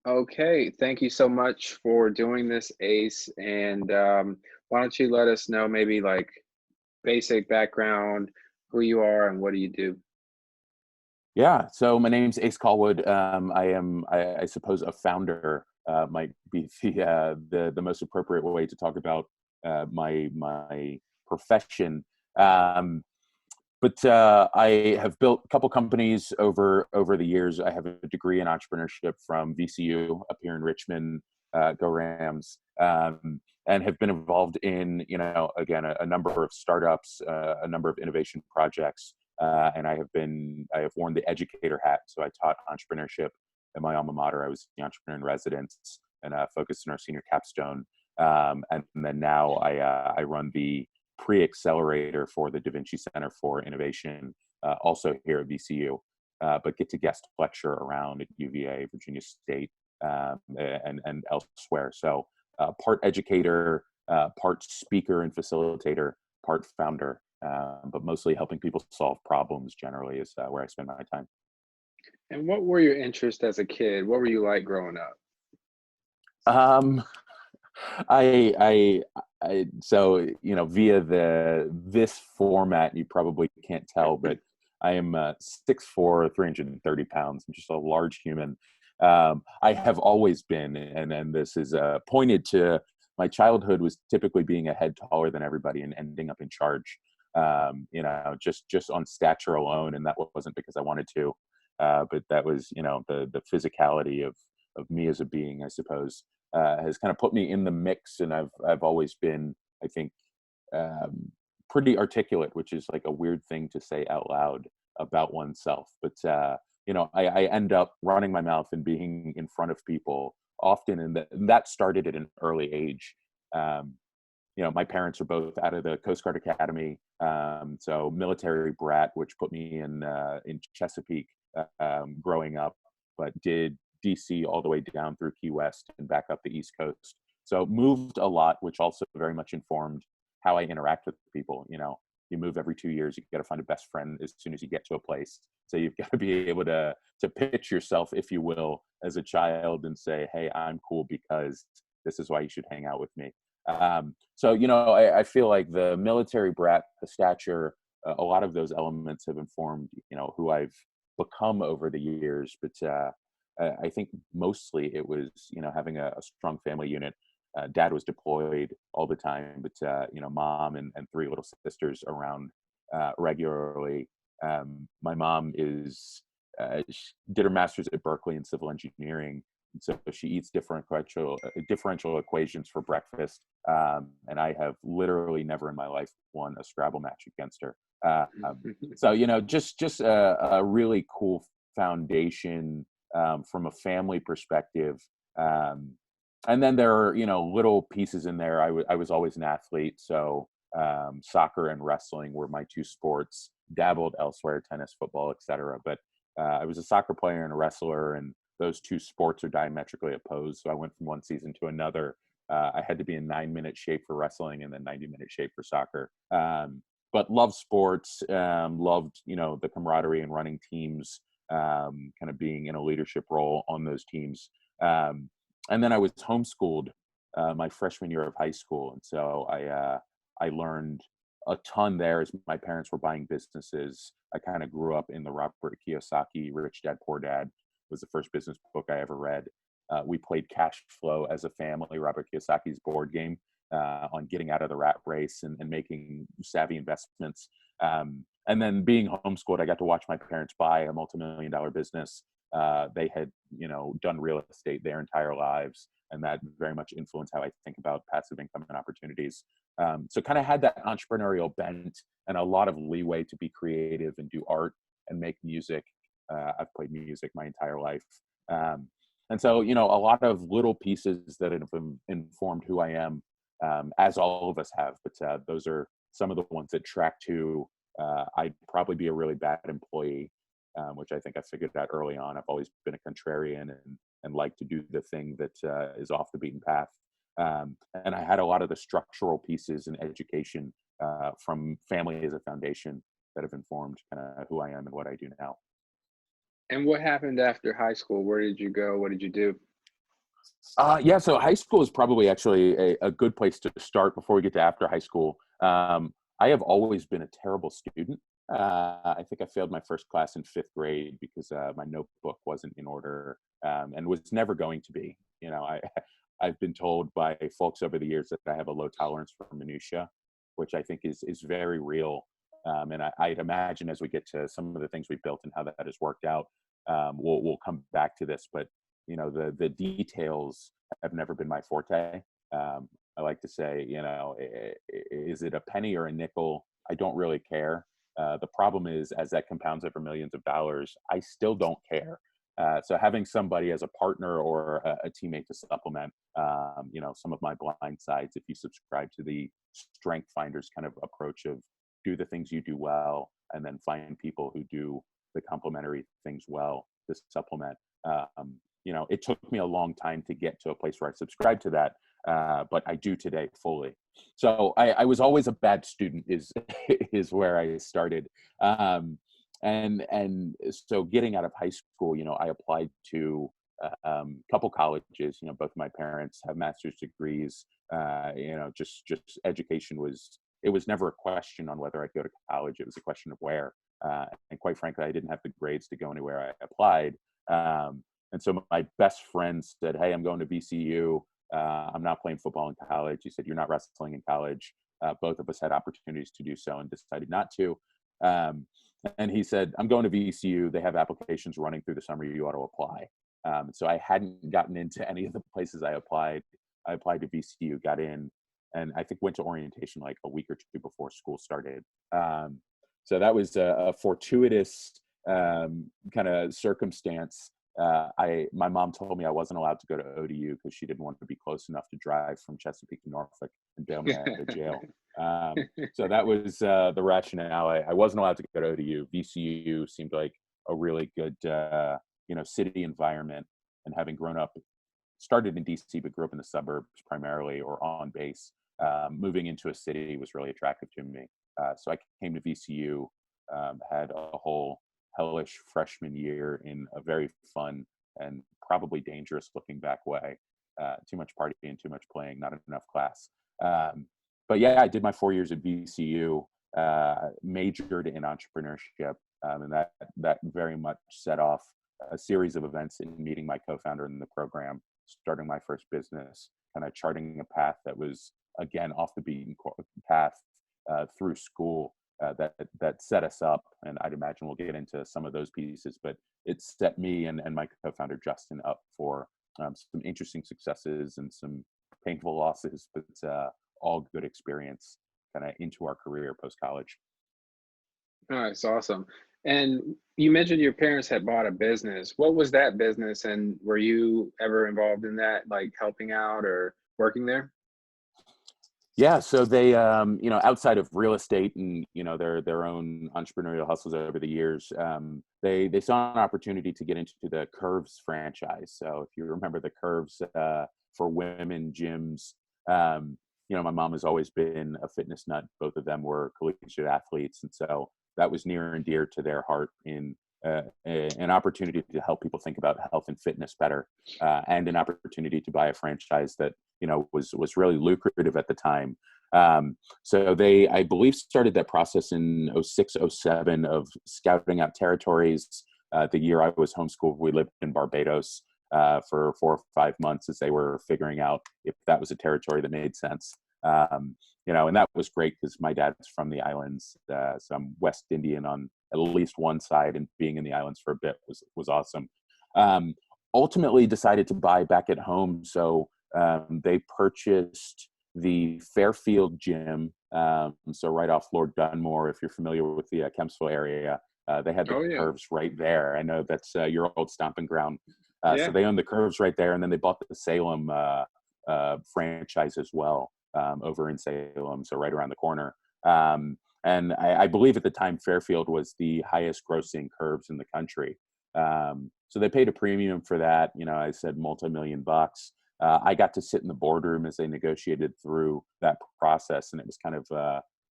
Okay, thank you so much for doing this, Ace. And why don't you let us know maybe like basic background, who you are, and what do you do? Yeah, so my name's Ace Callwood. I suppose, a founder might be the most appropriate way to talk about my profession. Um, but I have built a couple companies over the years. I have a degree in entrepreneurship from VCU up here in Richmond. Go Rams! And have been involved in, again, a number of startups, a number of innovation projects, and I have worn the educator hat. So I taught entrepreneurship at my alma mater. I was the entrepreneur in residence and focused in our senior capstone. And then now I run the pre-accelerator for the Da Vinci Center for Innovation, also here at VCU, but get to guest lecture around at UVA, Virginia State, and elsewhere. So part educator, part speaker and facilitator, part founder, but mostly helping people solve problems generally is where I spend my time. And what were your interests as a kid? What were you like growing up? Um, so via this format, you probably can't tell, but I am 6'4", 330 pounds. I'm just a large human. I have always been, and this is pointed to my childhood, was typically being a head taller than everybody and ending up in charge. Just on stature alone, and that wasn't because I wanted to, but that was the physicality of me as a being, I suppose, has kind of put me in the mix, and I've always been, I think, um, pretty articulate, which is like a weird thing to say out loud about oneself. But I end up running my mouth and being in front of people often, and that started at an early age. Um, my parents are both out of the Coast Guard Academy, so military brat, which put me in Chesapeake growing up, but did DC all the way down through Key West and back up the East Coast. So moved a lot, which also very much informed how I interact with people. You move every 2 years, you got to find a best friend as soon as you get to a place. So you've got to be able to pitch yourself, if you will, as a child and say, "Hey, I'm cool because this is why you should hang out with me." I feel like the military brat, the stature, a lot of those elements have informed, who I've become over the years. But I think mostly it was, having a strong family unit. Dad was deployed all the time, but mom and three little sisters around regularly. My mom did her master's at Berkeley in civil engineering, so she eats differential equations for breakfast. And I have literally never in my life won a Scrabble match against her. Just a really cool foundation from a family perspective. And then there are, little pieces in there. I was always an athlete. So soccer and wrestling were my two sports, dabbled elsewhere, tennis, football, etc. But I was a soccer player and a wrestler, and those two sports are diametrically opposed. So I went from one season to another. I had to be in 9-minute shape for wrestling and then 90-minute shape for soccer. But loved sports, loved, the camaraderie and running teams, kind of being in a leadership role on those teams. And then I was homeschooled my freshman year of high school. And so I learned a ton there as my parents were buying businesses. I kind of grew up in the Robert Kiyosaki Rich Dad Poor Dad was the first business book I ever read. We played Cash Flow as a family, Robert Kiyosaki's board game, on getting out of the rat race and making savvy investments. And then being homeschooled, I got to watch my parents buy a multi-million-dollar business. They had, done real estate their entire lives, and that very much influenced how I think about passive income and opportunities. So kind of had that entrepreneurial bent and a lot of leeway to be creative and do art and make music. I've played music my entire life. And so, a lot of little pieces that have informed who I am, as all of us have. But those are some of the ones that track to I'd probably be a really bad employee, which I think I figured out early on. I've always been a contrarian and like to do the thing that is off the beaten path. And I had a lot of the structural pieces in education from family as a foundation that have informed kind of who I am and what I do now. And what happened after high school? Where did you go? What did you do? Yeah, so high school is probably actually a good place to start before we get to after high school. I have always been a terrible student. I think I failed my first class in fifth grade because my notebook wasn't in order, and was never going to be. I've been told by folks over the years that I have a low tolerance for minutia, which I think is very real. And I'd imagine as we get to some of the things we've built and how that has worked out, we'll come back to this. But the details have never been my forte. I like to say, is it a penny or a nickel? I don't really care. The problem is, as that compounds over millions of dollars, I still don't care. So having somebody as a partner or a teammate to supplement, some of my blind sides, if you subscribe to the strength finders kind of approach of do the things you do well, and then find people who do the complementary things well to supplement. It took me a long time to get to a place where I subscribe to that, but I do today fully. So I was always a bad student is is where I started. And so getting out of high school, I applied to a couple colleges. Both of my parents have master's degrees. Just education was never a question on whether I'd go to college. It was a question of where. And quite frankly, I didn't have the grades to go anywhere I applied. And so my best friend said, "Hey, I'm going to VCU. I'm not playing football in college." He said, "You're not wrestling in college." Both of us had opportunities to do so and decided not to. And he said, "I'm going to VCU. They have applications running through the summer. You ought to apply." So I hadn't gotten into any of the places I applied. I applied to VCU, got in, and I think went to orientation like a week or two before school started. So that was a fortuitous kind of circumstance. My mom told me I wasn't allowed to go to ODU because she didn't want to be close enough to drive from Chesapeake to Norfolk and bail me out of jail. So that was the rationale. I wasn't allowed to go to ODU. VCU seemed like a really good, city environment. And having grown up, started in DC, but grew up in the suburbs primarily or on base, moving into a city was really attractive to me. So I came to VCU, had a whole hellish freshman year in a very fun and probably dangerous looking back way. Too much partying, too much playing, not enough class. But yeah, I did my 4 years at VCU, majored in entrepreneurship, and that very much set off a series of events in meeting my co-founder in the program, starting my first business, kind of charting a path that was, again, off the beaten path through school. That set us up, and I'd imagine we'll get into some of those pieces, but it set me and my co-founder Justin up for some interesting successes and some painful losses, but all good experience kind of into our career post-college. Nice, awesome. And you mentioned your parents had bought a business. What was that business, and were you ever involved in that, like helping out or working there? Yeah, so they, outside of real estate and their own entrepreneurial hustles over the years, they saw an opportunity to get into the Curves franchise. So if you remember the Curves for women gyms, my mom has always been a fitness nut. Both of them were collegiate athletes, and so that was near and dear to their heart in an opportunity to help people think about health and fitness better, and an opportunity to buy a franchise that was really lucrative at the time. So they, I believe, started that process in 06, 07 of scouting out territories. The year I was homeschooled, we lived in Barbados for 4 or 5 months as they were figuring out if that was a territory that made sense. And that was great because my dad's from the islands, so I'm West Indian on at least one side, and being in the islands for a bit was awesome. Ultimately decided to buy back at home. So they purchased the Fairfield gym. So right off Lord Dunmore, if you're familiar with the Kempsville area, they had the Oh yeah, Curves right there. I know that's your old stomping ground. So yeah. they owned the Curves right there, and then they bought the Salem franchise as well, over in Salem, so right around the corner. And I believe at the time Fairfield was the highest grossing Curves in the country. So they paid a premium for that. I said multi-million bucks. I got to sit in the boardroom as they negotiated through that process, and it was kind of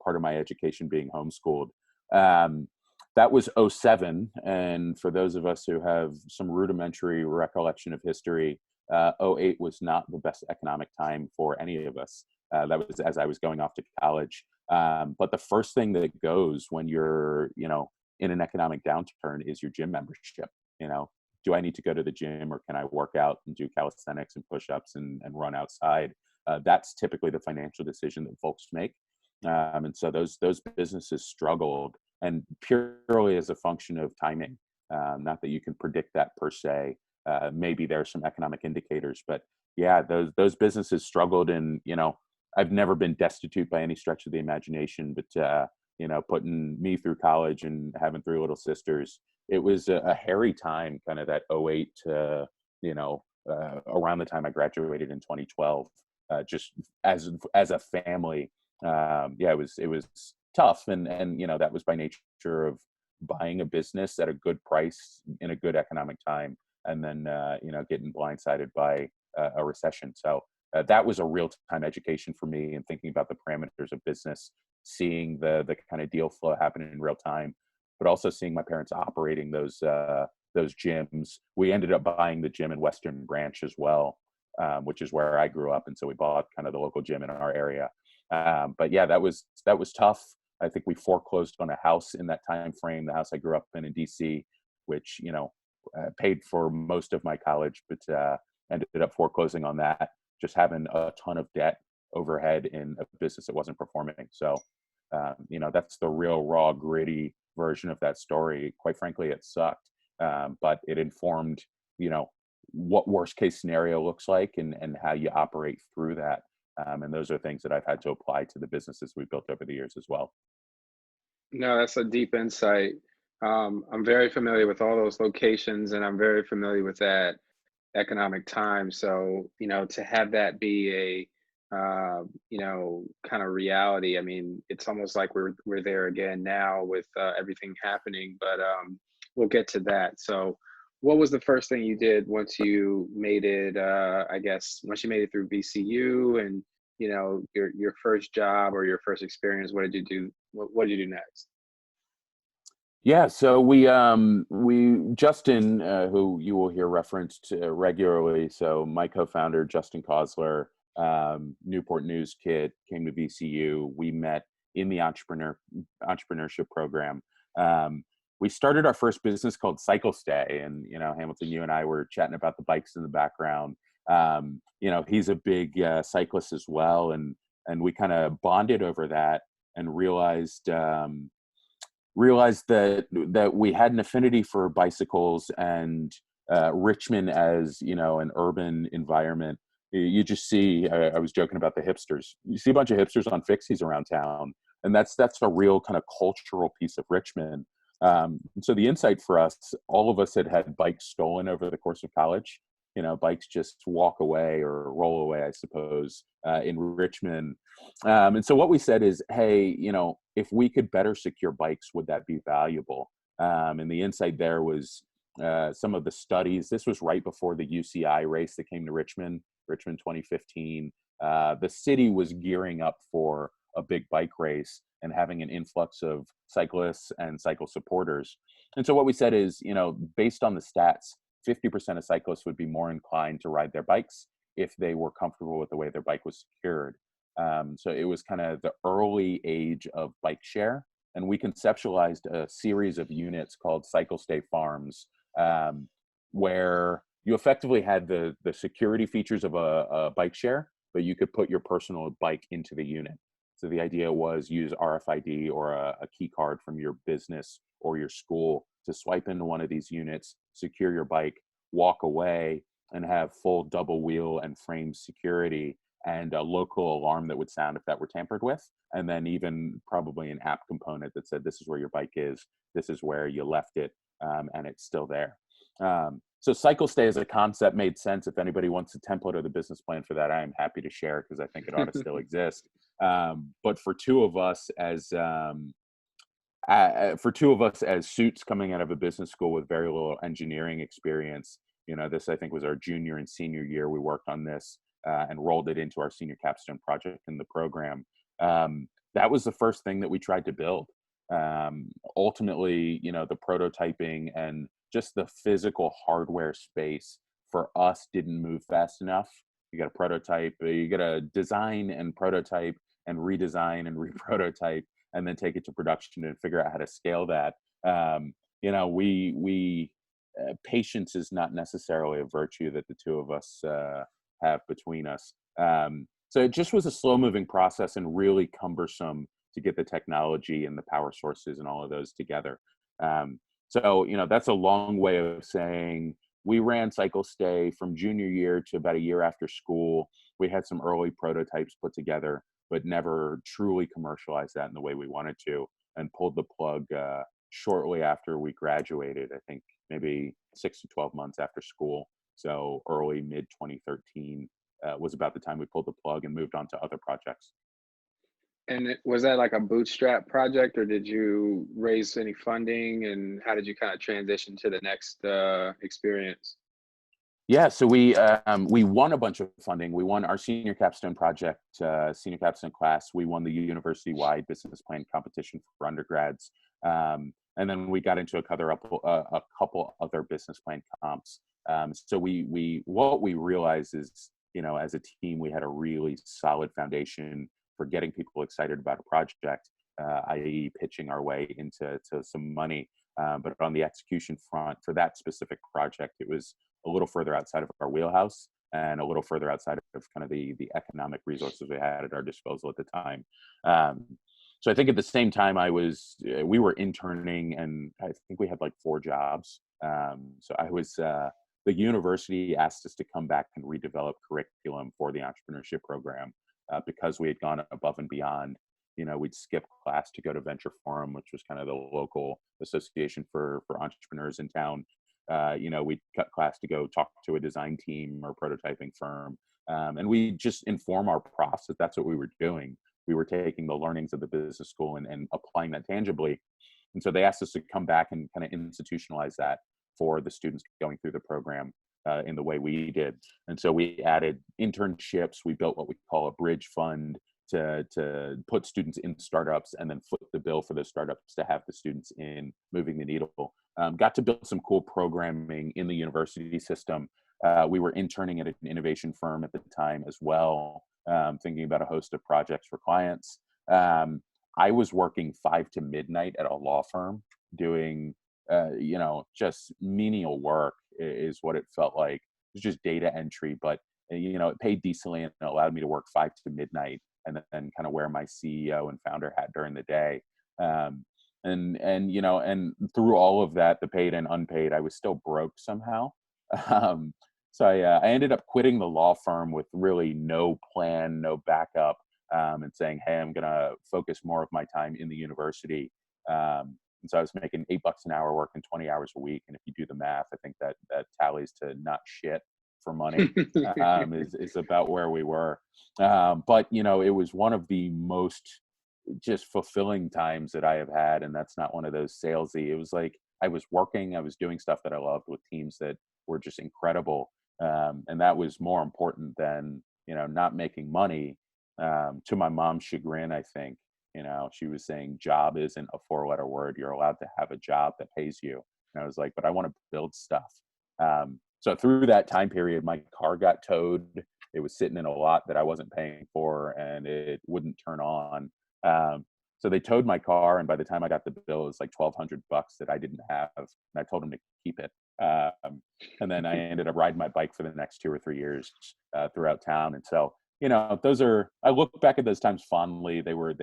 part of my education being homeschooled. that was '07. And for those of us who have some rudimentary recollection of history, '08 was not the best economic time for any of us. That was as I was going off to college. But the first thing that goes when you're, in an economic downturn is your gym membership. You know, do I need to go to the gym, or can I work out and do calisthenics and push-ups and run outside? That's typically the financial decision that folks make. And so those businesses struggled, and purely as a function of timing. Not that you can predict that per se. Maybe there are some economic indicators, but yeah, those businesses struggled. And I've never been destitute by any stretch of the imagination, but putting me through college and having three little sisters, it was a hairy time, kind of that '08 to around the time I graduated in 2012. Just as a family, yeah, it was tough, and that was by nature of buying a business at a good price in a good economic time, and then getting blindsided by a recession. So that was a real time education for me, and thinking about the parameters of business, seeing the kind of deal flow happen in real time, but also seeing my parents operating those gyms. We ended up buying the gym in Western Branch as well, which is where I grew up, and so we bought kind of the local gym in our area. But yeah, that was tough. I think we foreclosed on a house in that time frame, the house I grew up in DC, which paid for most of my college, but ended up foreclosing on that, just having a ton of debt overhead in a business that wasn't performing. So that's the real raw, gritty version of that story. Quite frankly, it sucked, but it informed what worst case scenario looks like, and how you operate through that. And those are things that I've had to apply to the businesses we've built over the years as well. No, that's a deep insight. I'm very familiar with all those locations, and I'm very familiar with that economic time. So, to have that be a, kind of reality. I mean, it's almost like we're there again now with everything happening. But we'll get to that. So, what was the first thing you did once you made it? I guess once you made it through VCU, and your first job or your first experience. What did you do? What did you do next? Yeah, so we Justin, who you will hear referenced regularly. So my co-founder, Justin Kozler, Newport News kid, came to VCU. We met in the entrepreneurship program. We started our first business called Cycle Stay, and Hamilton, you and I were chatting about the bikes in the background. He's a big cyclist as well, and we kind of bonded over that, and realized that we had an affinity for bicycles, and Richmond as an urban environment. You just see, I was joking about the hipsters. You see a bunch of hipsters on fixies around town, and that's a real kind of cultural piece of Richmond. So the insight for us, all of us had bikes stolen over the course of college. Bikes just walk away or roll away, I suppose, in Richmond. And so what we said is, hey, if we could better secure bikes, would that be valuable? And the insight there was some of the studies. This was right before the UCI race that came to Richmond 2015. The city was gearing up for a big bike race and having an influx of cyclists and cycle supporters. And so what we said is, based on the stats, 50% of cyclists would be more inclined to ride their bikes if they were comfortable with the way their bike was secured. So it was kind of the early age of bike share. And we conceptualized a series of units called Cycle Stay Farms, where you effectively had the security features of a bike share, but you could put your personal bike into the unit. So the idea was use RFID or a key card from your business or your school to swipe into one of these units, secure your bike, walk away, and have full double wheel and frame security, and a local alarm that would sound if that were tampered with. And then even probably an app component that said, this is where your bike is, this is where you left it, and it's still there. So Cycle Stay as a concept made sense. If anybody wants a template or the business plan for that, I am happy to share, because I think it ought to still exist. But for two of us as suits coming out of a business school with very little engineering experience, this I think was our junior and senior year. We worked on this and rolled it into our senior capstone project in the program. That was the first thing that we tried to build. Ultimately, the prototyping and just the physical hardware space for us didn't move fast enough. You got to prototype, you got to design and prototype and redesign and reprototype, and then take it to production and figure out how to scale that. We patience is not necessarily a virtue that the two of us have between us. So it just was a slow moving process and really cumbersome to get the technology and the power sources and all of those together. So that's a long way of saying we ran Cycle Stay from junior year to about a year after school. We had some early prototypes put together, but never truly commercialized that in the way we wanted to, and pulled the plug shortly after we graduated. I think maybe 6 to 12 months after school. So early, mid 2013 was about the time we pulled the plug and moved on to other projects. And was that like a bootstrap project, or did you raise any funding? And how did you kind of transition to the next experience? Yeah, so we won a bunch of funding. We won our senior capstone project, senior capstone class. We won the university-wide business plan competition for undergrads, and then we got into a couple other business plan comps. So we what we realized is, as a team, we had a really solid foundation for getting people excited about a project, i.e., pitching our way into some money. But on the execution front for that specific project, it was a little further outside of our wheelhouse and a little further outside of kind of the economic resources we had at our disposal at the time. So I think at the same time we were interning, and I think we had like 4 jobs. So I was, the university asked us to come back and redevelop curriculum for the entrepreneurship program because we had gone above and beyond. We'd skip class to go to Venture Forum, which was kind of the local association for entrepreneurs in town. We'd cut class to go talk to a design team or prototyping firm. And we just inform our profs that that's what we were doing. We were taking the learnings of the business school and applying that tangibly. And so they asked us to come back and kind of institutionalize that for the students going through the program in the way we did. And so we added internships. We built what we call a bridge fund to put students in startups and then foot the bill for those startups to have the students in moving the needle. Got to build some cool programming in the university system. We were interning at an innovation firm at the time as well, thinking about a host of projects for clients. I was working 5 to midnight at a law firm doing, just menial work is what it felt like. It was just data entry, but, it paid decently and it allowed me to work 5 to midnight and then kind of wear my CEO and founder hat during the day. And through all of that, the paid and unpaid, I was still broke somehow. So I ended up quitting the law firm with really no plan, no backup, and saying, hey, I'm going to focus more of my time in the university. And so I was making $8 an hour, working 20 hours a week. And if you do the math, I think that tallies to not shit for money, is about where we were. But, it was one of the most just fulfilling times that I have had. And that's not one of those salesy. It was like I was working, I was doing stuff that I loved with teams that were just incredible. And that was more important than, not making money. To my mom's chagrin, I think, she was saying job isn't a 4-letter word. You're allowed to have a job that pays you. And I was like, but I want to build stuff. So through that time period, my car got towed. It was sitting in a lot that I wasn't paying for, and it wouldn't turn on. So they towed my car, and by the time I got the bill, it was like $1,200 that I didn't have, and I told them to keep it. And then I ended up riding my bike for the next 2 or 3 years throughout town. And so, I look back at those times fondly. They were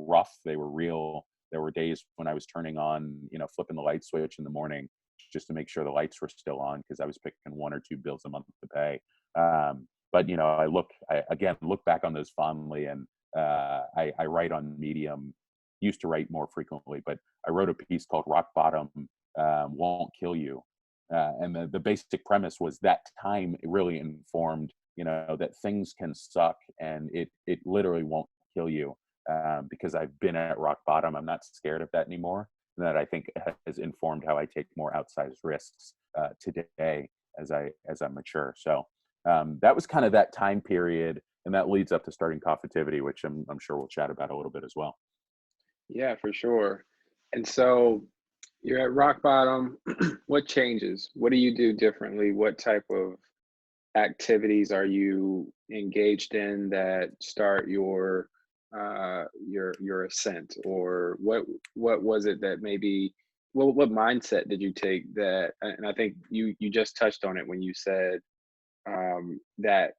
rough. They were real. There were days when I was turning on, flipping the light switch in the morning just to make sure the lights were still on because I was picking 1 or 2 bills a month to pay. But I look back on those fondly, and I write on Medium. Used to write more frequently, but I wrote a piece called "Rock Bottom Won't Kill You," and the basic premise was that time really informed, that things can suck and it literally won't kill you, because I've been at rock bottom. I'm not scared of that anymore. And that I think has informed how I take more outsized risks today as I mature. So that was kind of that time period, and that leads up to starting Coffeetivity, which I'm sure we'll chat about a little bit as well. Yeah, for sure. And so you're at rock bottom. What changes? What do you do differently? What type of activities are you engaged in that start your ascent? Or what was it that maybe what mindset did you take that, and I think you just touched on it when you said that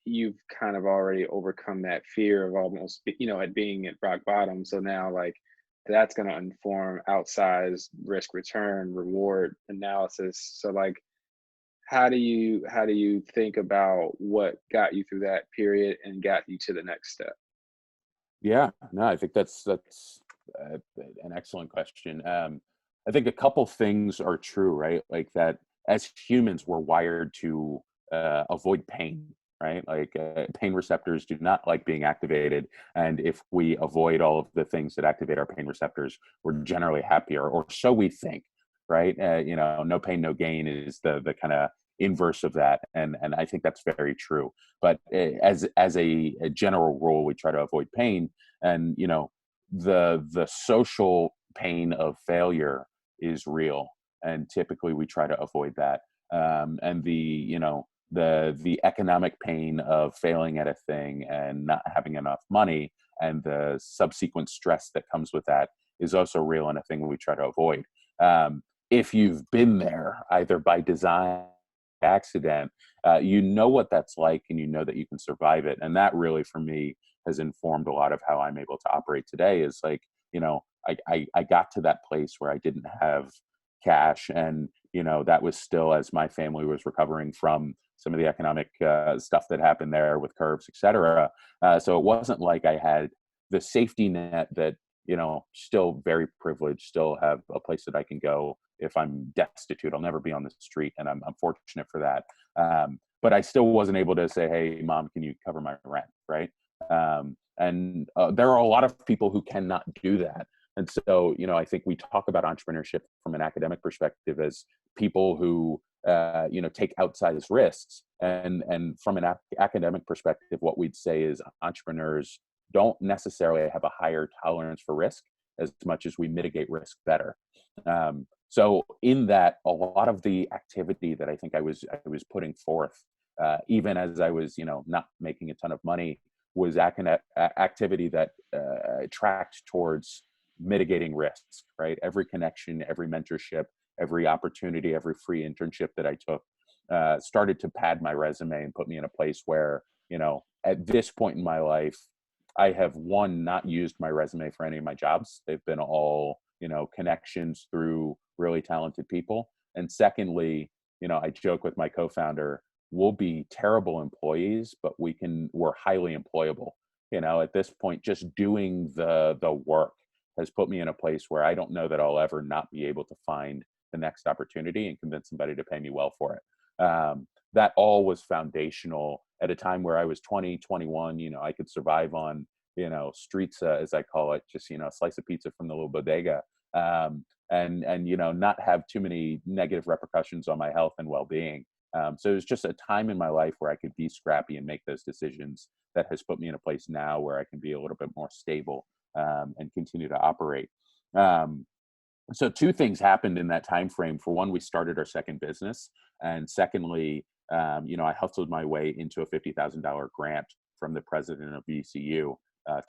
you've kind of already overcome that fear of almost at being at rock bottom. So now, like, that's going to inform outsized risk return reward analysis. So like, how do you think about what got you through that period and got you to the next step? Yeah, no, I think that's an excellent question. I think a couple things are true, right? Like that, as humans, we're wired to avoid pain, right? Like pain receptors do not like being activated, and if we avoid all of the things that activate our pain receptors, we're generally happier, or so we think, right? No pain, no gain is the kind of inverse of that, and I think that's very true. But as a general rule, we try to avoid pain, and the social pain of failure is real, and typically we try to avoid that. And the economic pain of failing at a thing and not having enough money, and the subsequent stress that comes with that, is also real, and a thing we try to avoid. If you've been there, either by design, accident, you know what that's like, and you know that you can survive it. And that really, for me, has informed a lot of how I'm able to operate today. Is like, I got to that place where I didn't have cash, and that was still as my family was recovering from some of the economic stuff that happened there with curves, et cetera. So it wasn't like I had the safety net that, still very privileged, still have a place that I can go if I'm destitute. I'll never be on the street, and I'm fortunate for that. But I still wasn't able to say, "Hey, mom, can you cover my rent?" Right? And there are a lot of people who cannot do that. And so, I think we talk about entrepreneurship from an academic perspective as people who, take outsized risks. And from an academic perspective, what we'd say is entrepreneurs don't necessarily have a higher tolerance for risk as much as we mitigate risk better. So in that, a lot of the activity that I think I was putting forth, even as I was, not making a ton of money, was activity that tracked towards mitigating risks. Right, every connection, every mentorship, every opportunity, every free internship that I took started to pad my resume and put me in a place where, at this point in my life, I have, one, not used my resume for any of my jobs. They've been all, connections through really talented people. And secondly, I joke with my co-founder, we'll be terrible employees, but we're highly employable. At this point, just doing the work has put me in a place where I don't know that I'll ever not be able to find the next opportunity and convince somebody to pay me well for it. That all was foundational at a time where I was 20, 21. I could survive on, streets, as I call it, just, a slice of pizza from the little bodega. And not have too many negative repercussions on my health and well-being. So it was just a time in my life where I could be scrappy and make those decisions that has put me in a place now where I can be a little bit more stable, and continue to operate. So two things happened in that time frame. For one, we started our second business, and secondly, I hustled my way into a $50,000 grant from the president of VCU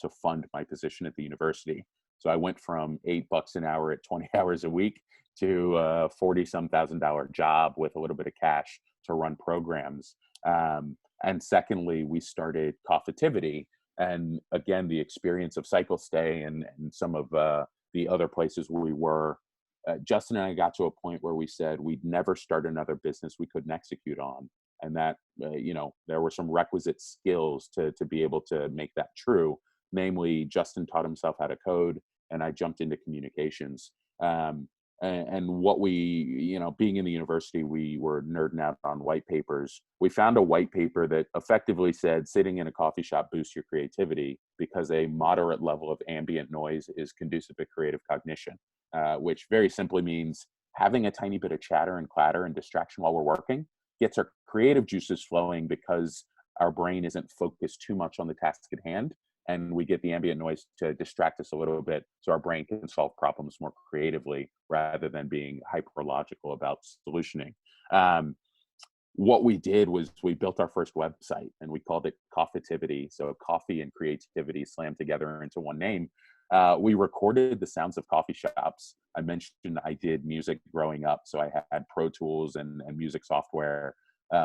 to fund my position at the university. So I went from $8 an hour at 20 hours a week to a 40-some thousand-dollar job with a little bit of cash to run programs. And secondly, we started Coffitivity. And again, the experience of Cycle Stay and some of the other places where we were, Justin and I got to a point where we said we'd never start another business we couldn't execute on. And that, there were some requisite skills to be able to make that true. Namely, Justin taught himself how to code, and I jumped into communications. And what we, being in the university, we were nerding out on white papers. We found a white paper that effectively said sitting in a coffee shop boosts your creativity because a moderate level of ambient noise is conducive to creative cognition, which very simply means having a tiny bit of chatter and clatter and distraction while we're working gets our creative juices flowing because our brain isn't focused too much on the task at hand. and we get the ambient noise to distract us a little bit so our brain can solve problems more creatively rather than being hyper-logical about solutioning. What we did was we built our first website and we called it Coffeetivity. So coffee and creativity slammed together into one name. We recorded the sounds of coffee shops. I mentioned I did music growing up, so I had Pro Tools and music software.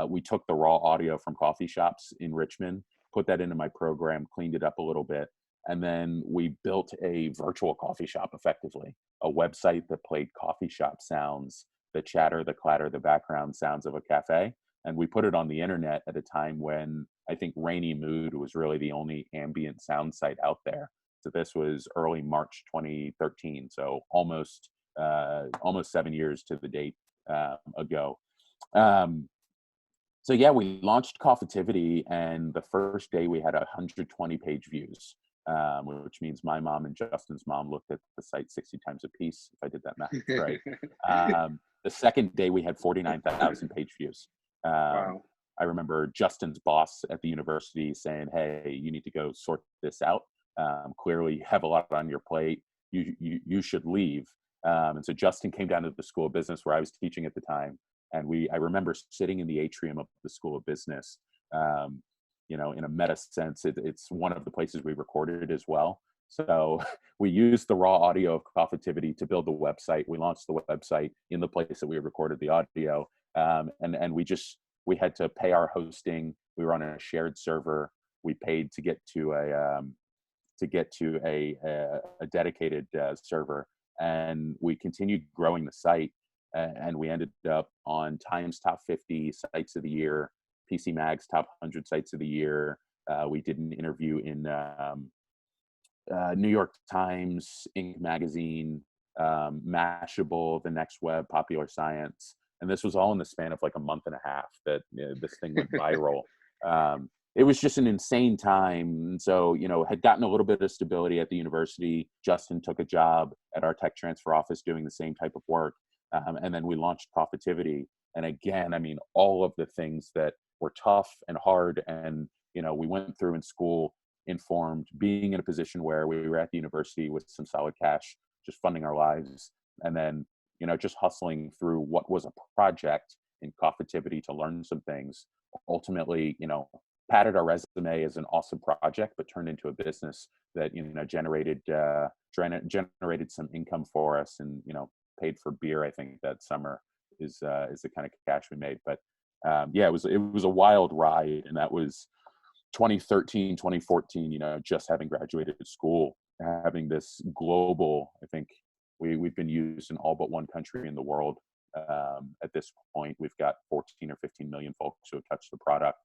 We took the raw audio from coffee shops in Richmond, put that into my program, cleaned it up a little bit, and then we built a virtual coffee shop effectively, a website that played coffee shop sounds, the chatter, the clatter, the background sounds of a cafe. And we put it on the internet at a time when I think Rainy Mood was really the only ambient sound site out there. So this was early March 2013, so almost 7 years to the date ago. So yeah, we launched Coffeetivity, and the first day we had 120 page views, which means my mom and Justin's mom looked at the site 60 times a piece, if I did that math right. The second day we had 49,000 page views. Wow. I remember Justin's boss at the university saying, "Hey, you need to go sort this out. Clearly you have a lot on your plate. You should leave." And so Justin came down to the School of Business where I was teaching at the time. And I remember sitting in the atrium of the School of Business. In a meta sense, it's one of the places we recorded as well. So we used the raw audio of Coffeetivity to build the website. We launched the website in the place that we recorded the audio. And we had to pay our hosting. We were on a shared server. We paid to get to a dedicated server, and we continued growing the site. And we ended up on Time's Top 50 Sites of the Year, PC Mag's Top 100 Sites of the Year. We did an interview in New York Times, Inc. magazine, Mashable, The Next Web, Popular Science. And this was all in the span of like a month and a half that this thing went viral. It was just an insane time. And so, had gotten a little bit of stability at the university. Justin took a job at our tech transfer office doing the same type of work. And then we launched Coffeetivity. And again, I mean, all of the things that were tough and hard and, we went through in school informed being in a position where we were at the university with some solid cash, just funding our lives. And then, just hustling through what was a project in Coffeetivity to learn some things. Ultimately, padded our resume as an awesome project, but turned into a business that, generated some income for us and, paid for beer, I think that summer is the kind of cash we made. But yeah, it was a wild ride. And that was 2013, 2014, just having graduated school, having this global, I think we've been used in all but one country in the world. At this point, we've got 14 or 15 million folks who have touched the product.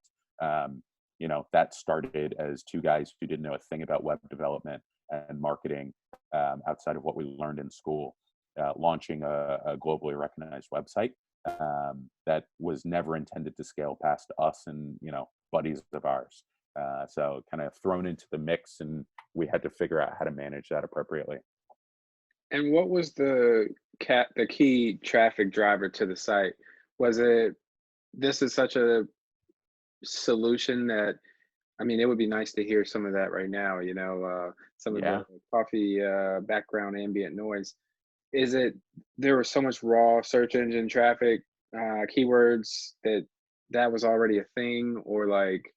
That started as two guys who didn't know a thing about web development and marketing outside of what we learned in school, launching a globally recognized website that was never intended to scale past us and, buddies of ours. So kind of thrown into the mix, and we had to figure out how to manage that appropriately. And what was the key traffic driver to the site? Was it, this is such a solution that, I mean, it would be nice to hear some of that right now, some of Yeah. the coffee background ambient noise. Is it, there was so much raw search engine traffic, keywords that was already a thing, or like,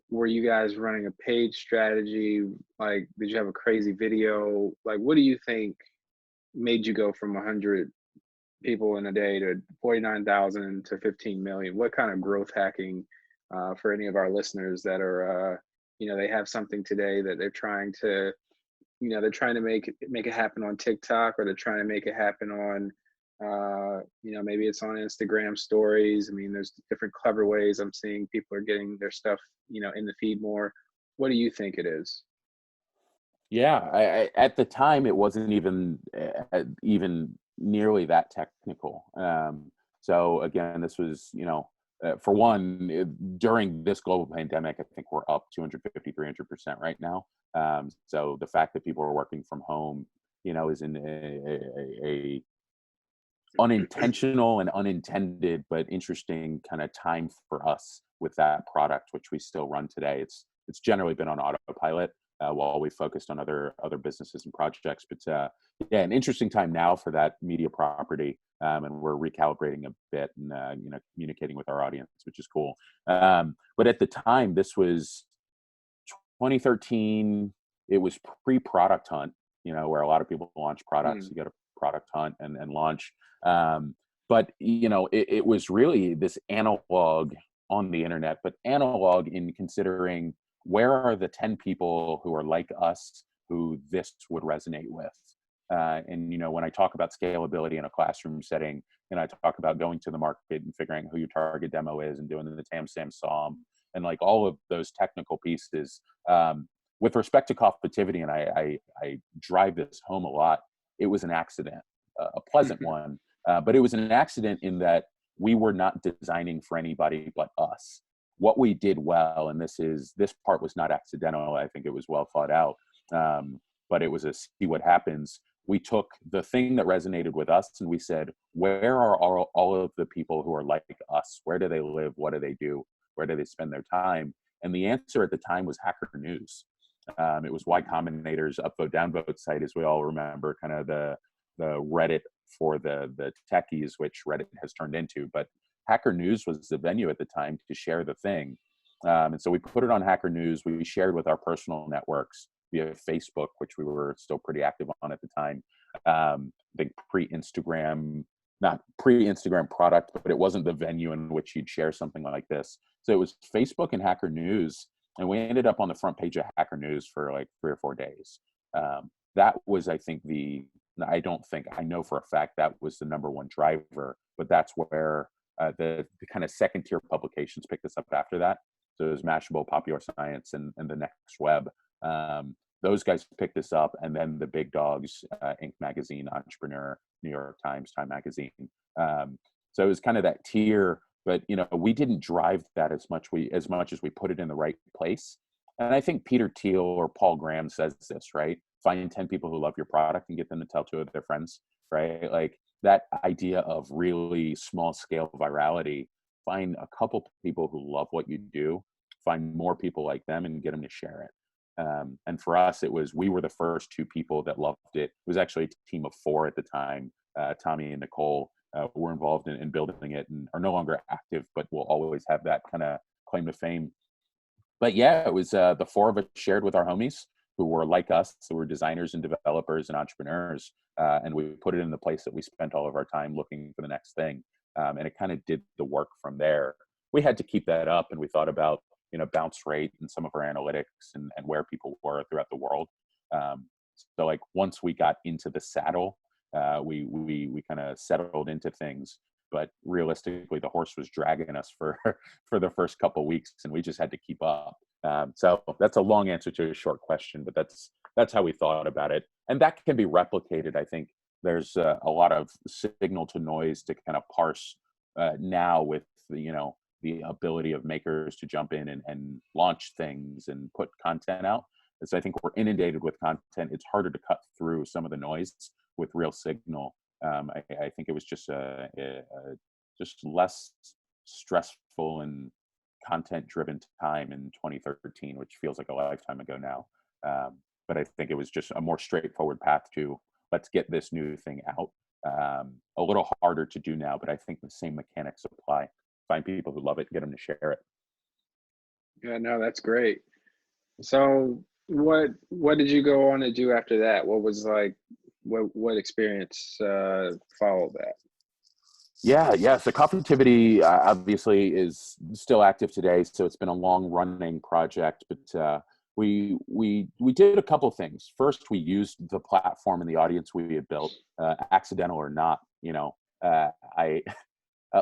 were you guys running a paid strategy? Like, did you have a crazy video? Like, what do you think made you go from 100 people in a day to 49,000 to 15 million? What kind of growth hacking for any of our listeners that are, they have something today that they're trying to, make it happen on TikTok, or they're trying to make it happen on, maybe it's on Instagram stories. I mean, there's different clever ways I'm seeing people are getting their stuff, in the feed more. What do you think it is? Yeah, at the time it wasn't even nearly that technical. So again, this was, for one, during this global pandemic, I think we're up 250, 300% right now. So the fact that people are working from home, is in a unintentional and unintended but interesting kind of time for us with that product, which we still run today. It's generally been on autopilot. while we focused on other businesses and projects. But yeah, an interesting time now for that media property, and we're recalibrating a bit and communicating with our audience, which is cool. But at the time, this was 2013. It was pre-product hunt, where a lot of people launch products. You got a product hunt and launch. But it was really this analog on the internet, but analog in considering where are the 10 people who are like us who this would resonate with. And when I talk about scalability in a classroom setting, and I talk about going to the market and figuring who your target demo is and doing the TAM, SAM, SOM, and like all of those technical pieces. With respect to Coffitivity, and I drive this home a lot, it was an accident, a pleasant one, but it was an accident in that we were not designing for anybody but us. What we did well, and this part was not accidental, I think it was well thought out, but it was a see what happens. We took the thing that resonated with us and we said, where are all of the people who are like us? Where do they live? What do they do? Where do they spend their time? And the answer at the time was Hacker News. It was Y Combinator's upvote downvote site, as we all remember, kind of the Reddit for the techies, which Reddit has turned into. But Hacker News was the venue at the time to share the thing. And so we put it on Hacker News. We shared with our personal networks via Facebook, which we were still pretty active on at the time. I think not pre-Instagram product, but it wasn't the venue in which you'd share something like this. So it was Facebook and Hacker News. And we ended up on the front page of Hacker News for like 3 or 4 days. That was, I know for a fact that was the number one driver, but that's where the kind of second tier publications picked us up after that. So it was Mashable, Popular Science, and the Next Web. Those guys picked us up, and then the big dogs, Inc. Magazine, Entrepreneur, New York Times, Time Magazine. So it was kind of that tier, but we didn't drive that as much as we put it in the right place. And I think Peter Thiel or Paul Graham says this, right? Find 10 people who love your product and get them to tell 2 of their friends, right? Like that idea of really small scale virality. Find a couple people who love what you do, find more people like them and get them to share it. And for us, we were the first 2 people that loved it. It was actually a team of 4 at the time. Tommy and Nicole were involved in building it and are no longer active, but will always have that kind of claim to fame. But yeah, it was the 4 of us shared with our homies who were like us, who were designers and developers and entrepreneurs. And we put it in the place that we spent all of our time looking for the next thing. And it kind of did the work from there. We had to keep that up, and we thought about bounce rate and some of our analytics and where people were throughout the world. So like once we got into the saddle, we kind of settled into things, but realistically the horse was dragging us for the first couple of weeks, and we just had to keep up. So that's a long answer to a short question, but that's how we thought about it. And that can be replicated. I think there's a lot of signal to noise to kind of parse now with the ability of makers to jump in and launch things and put content out. And so I think we're inundated with content. It's harder to cut through some of the noise with real signal. I think it was just just less stressful and content-driven time in 2013, which feels like a lifetime ago now. But I think it was just a more straightforward path to let's get this new thing out. A little harder to do now, but I think the same mechanics apply. Find people who love it, get them to share it. Yeah, no, that's great. So what did you go on to do after that? What was like, what experience followed that? Yeah. So Coffitivity obviously is still active today. So it's been a long running project, but we did a couple things. First, we used the platform and the audience we had built, accidental or not,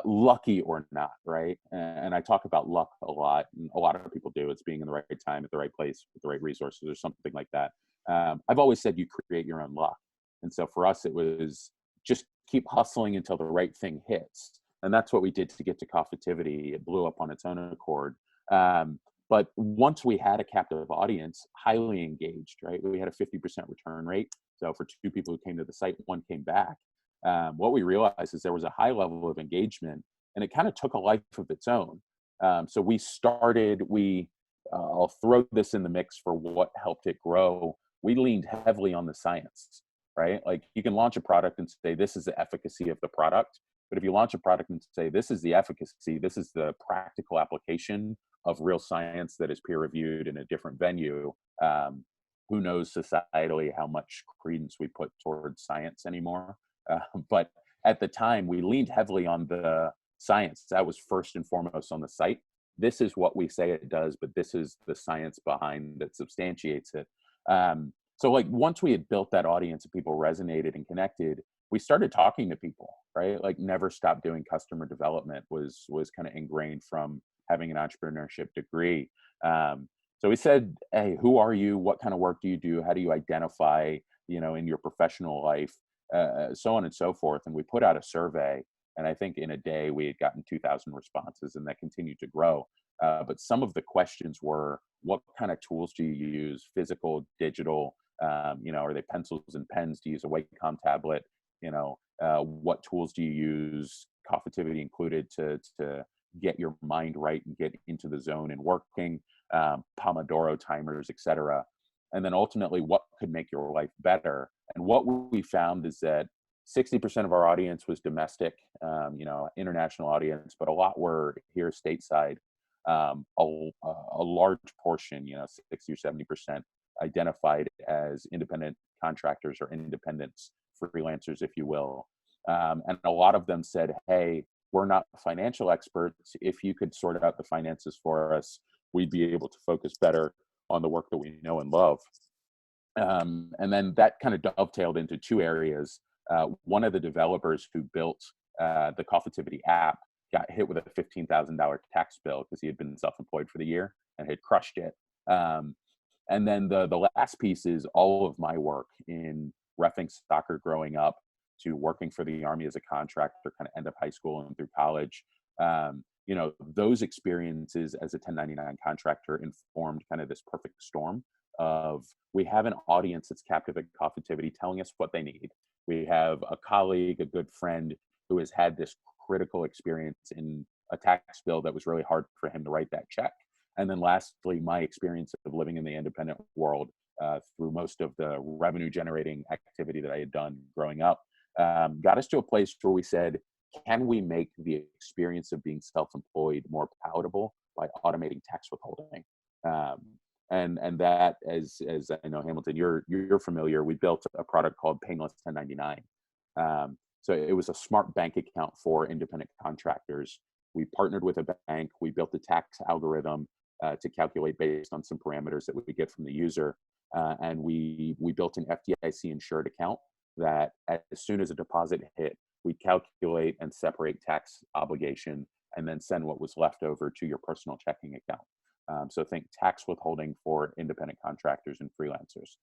lucky or not, right? And I talk about luck a lot, and a lot of people do. It's being in the right time at the right place with the right resources or something like that. I've always said you create your own luck. And so for us, it was just keep hustling until the right thing hits. And that's what we did to get to Coffitivity. It blew up on its own accord. But once we had a captive audience, highly engaged, right? We had a 50% return rate. So for 2 people who came to the site, 1 came back. What we realized is there was a high level of engagement, and it kind of took a life of its own. So we I'll throw this in the mix for what helped it grow. We leaned heavily on the science, right? Like you can launch a product and say, this is the efficacy of the product. But if you launch a product and say, this is the efficacy, this is the practical application of real science that is peer reviewed in a different venue, who knows societally how much credence we put towards science anymore. But at the time, we leaned heavily on the science. That was first and foremost on the site. This is what we say it does, but this is the science behind that substantiates it. So like once we had built that audience and people resonated and connected, we started talking to people, right? Like never stop doing customer development was kind of ingrained from having an entrepreneurship degree. So we said, hey, who are you? What kind of work do you do? How do you identify, in your professional life, so on and so forth. And we put out a survey, and I think in a day we had gotten 2,000 responses, and that continued to grow. But some of the questions were, what kind of tools do you use? Physical, digital, are they pencils and pens? Do you use a Wacom tablet? What tools do you use, Cognitivity included, to get your mind right and get into the zone and working, Pomodoro timers, etc. And then ultimately, what could make your life better? And what we found is that 60% of our audience was domestic, international audience, but a lot were here stateside. A large portion, 60 or 70%, identified as independent contractors or independents, freelancers, if you will. And a lot of them said, hey, we're not financial experts. If you could sort out the finances for us, we'd be able to focus better on the work that we know and love. And then that kind of dovetailed into two areas. One of the developers who built the Cognitivity app got hit with a $15,000 tax bill because he had been self-employed for the year and had crushed it. And then the last piece is all of my work in reffing soccer growing up to working for the Army as a contractor, kind of end of high school and through college. Those experiences as a 1099 contractor informed kind of this perfect storm of, we have an audience that's captive at Cognitivity telling us what they need. We have a colleague, a good friend who has had this critical experience in a tax bill that was really hard for him to write that check. And then lastly, my experience of living in the independent world through most of the revenue generating activity that I had done growing up got us to a place where we said, can we make the experience of being self-employed more palatable by automating tax withholding? And that, as I know, Hamilton, you're familiar, we built a product called Painless 1099. So it was a smart bank account for independent contractors. We partnered with a bank. We built a tax algorithm to calculate based on some parameters that we get from the user. And we built an FDIC insured account that as soon as a deposit hit, we calculate and separate tax obligation and then send what was left over to your personal checking account. So think tax withholding for independent contractors and freelancers.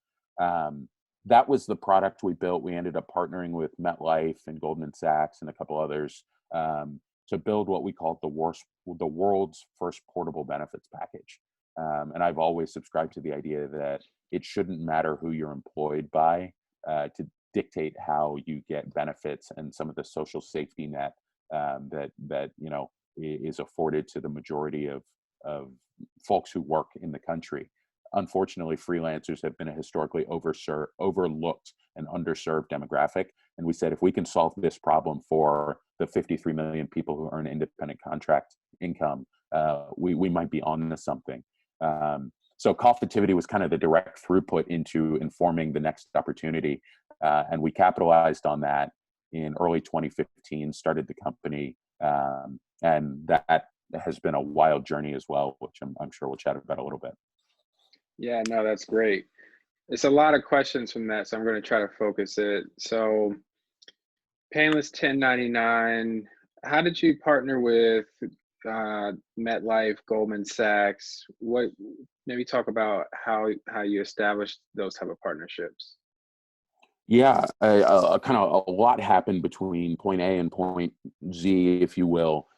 That was the product we built. We ended up partnering with MetLife and Goldman Sachs and a couple others to build what we called the world's first portable benefits package. And I've always subscribed to the idea that it shouldn't matter who you're employed by to dictate how you get benefits and some of the social safety net that is afforded to the majority of folks who work in the country. Unfortunately, freelancers have been a historically overlooked and underserved demographic. And we said, if we can solve this problem for the 53 million people who earn independent contract income, we might be on to something. So Cognitivity was kind of the direct throughput into informing the next opportunity. And we capitalized on that in early 2015, started the company. And that has been a wild journey as well, which I'm sure we'll chat about a little bit. Yeah, no, that's great. It's a lot of questions from that, so I'm going to try to focus it. So, Painless 1099, how did you partner with MetLife, Goldman Sachs? Maybe talk about how you established those type of partnerships. Yeah, kind of a lot happened between point A and point Z, if you will.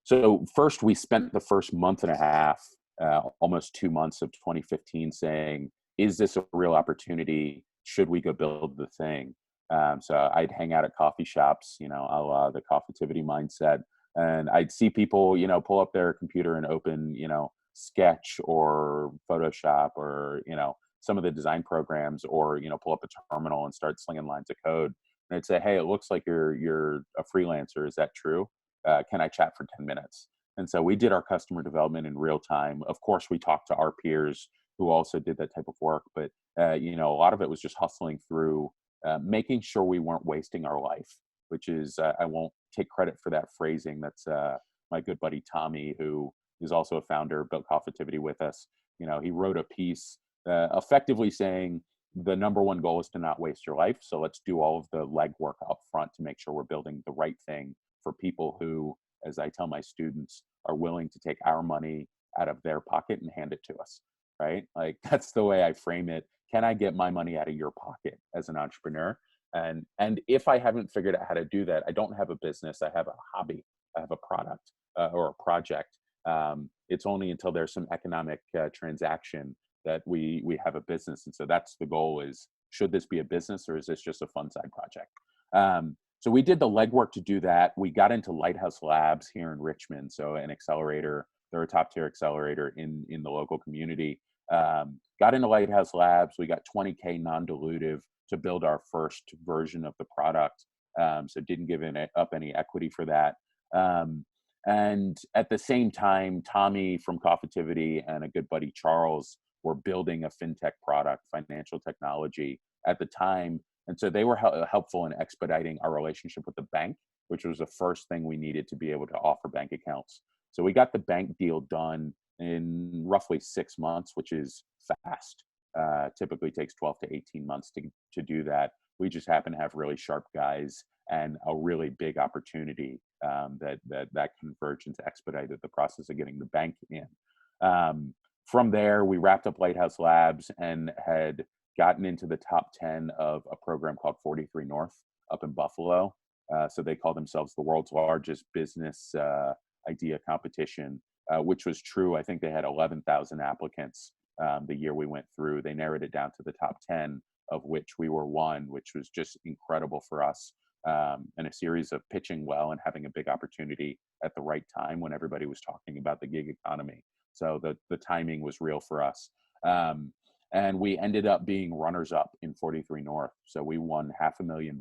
So first, we spent the first month and a half, almost 2 months of 2015 saying, is this a real opportunity? Should we go build the thing? So I'd hang out at coffee shops, a la the Cognitivity mindset, And I'd see people, pull up their computer and open, Sketch or Photoshop or, some of the design programs, or, pull up a terminal and start slinging lines of code. And I'd say, hey, it looks like you're a freelancer. Is that true? Can I chat for 10 minutes? And so we did our customer development in real time. Of course, we talked to our peers who also did that type of work, but a lot of it was just hustling through, making sure we weren't wasting our life, which is, I won't take credit for that phrasing. That's my good buddy Tommy, who is also a founder, built Coffitivity with us. He wrote a piece effectively saying the number one goal is to not waste your life. So let's do all of the legwork up front to make sure we're building the right thing for people who, as I tell my students, are willing to take our money out of their pocket and hand it to us, right? Like, that's the way I frame it. Can I get my money out of your pocket as an entrepreneur? And if I haven't figured out how to do that, I don't have a business. I have a hobby. I have a product or a project. It's only until there's some economic transaction that we have a business. And so that's the goal: is, should this be a business, or is this just a fun side project? So we did the legwork to do that. We got into Lighthouse Labs here in Richmond, so an accelerator. They're a top tier accelerator in the local community. Got into Lighthouse Labs. We got 20K non-dilutive to build our first version of the product. So didn't give up any equity for that. And at the same time, Tommy from Coffitivity and a good buddy Charles were building a fintech product, financial technology at the time. And so they were helpful in expediting our relationship with the bank, which was the first thing we needed to be able to offer bank accounts. So we got the bank deal done in roughly 6 months, which is fast. Typically takes 12 to 18 months to do that. We just happen to have really sharp guys and a really big opportunity that convergence expedited the process of getting the bank in. From there, we wrapped up Lighthouse Labs and had gotten into the top 10 of a program called 43 North up in Buffalo. So they call themselves the world's largest business idea competition, which was true. I think they had 11,000 applicants the year we went through. They narrowed it down to the top 10, of which we were one, which was just incredible for us. And a series of pitching well and having a big opportunity at the right time when everybody was talking about the gig economy. So the timing was real for us. And we ended up being runners up in 43 North. So we won $500,000.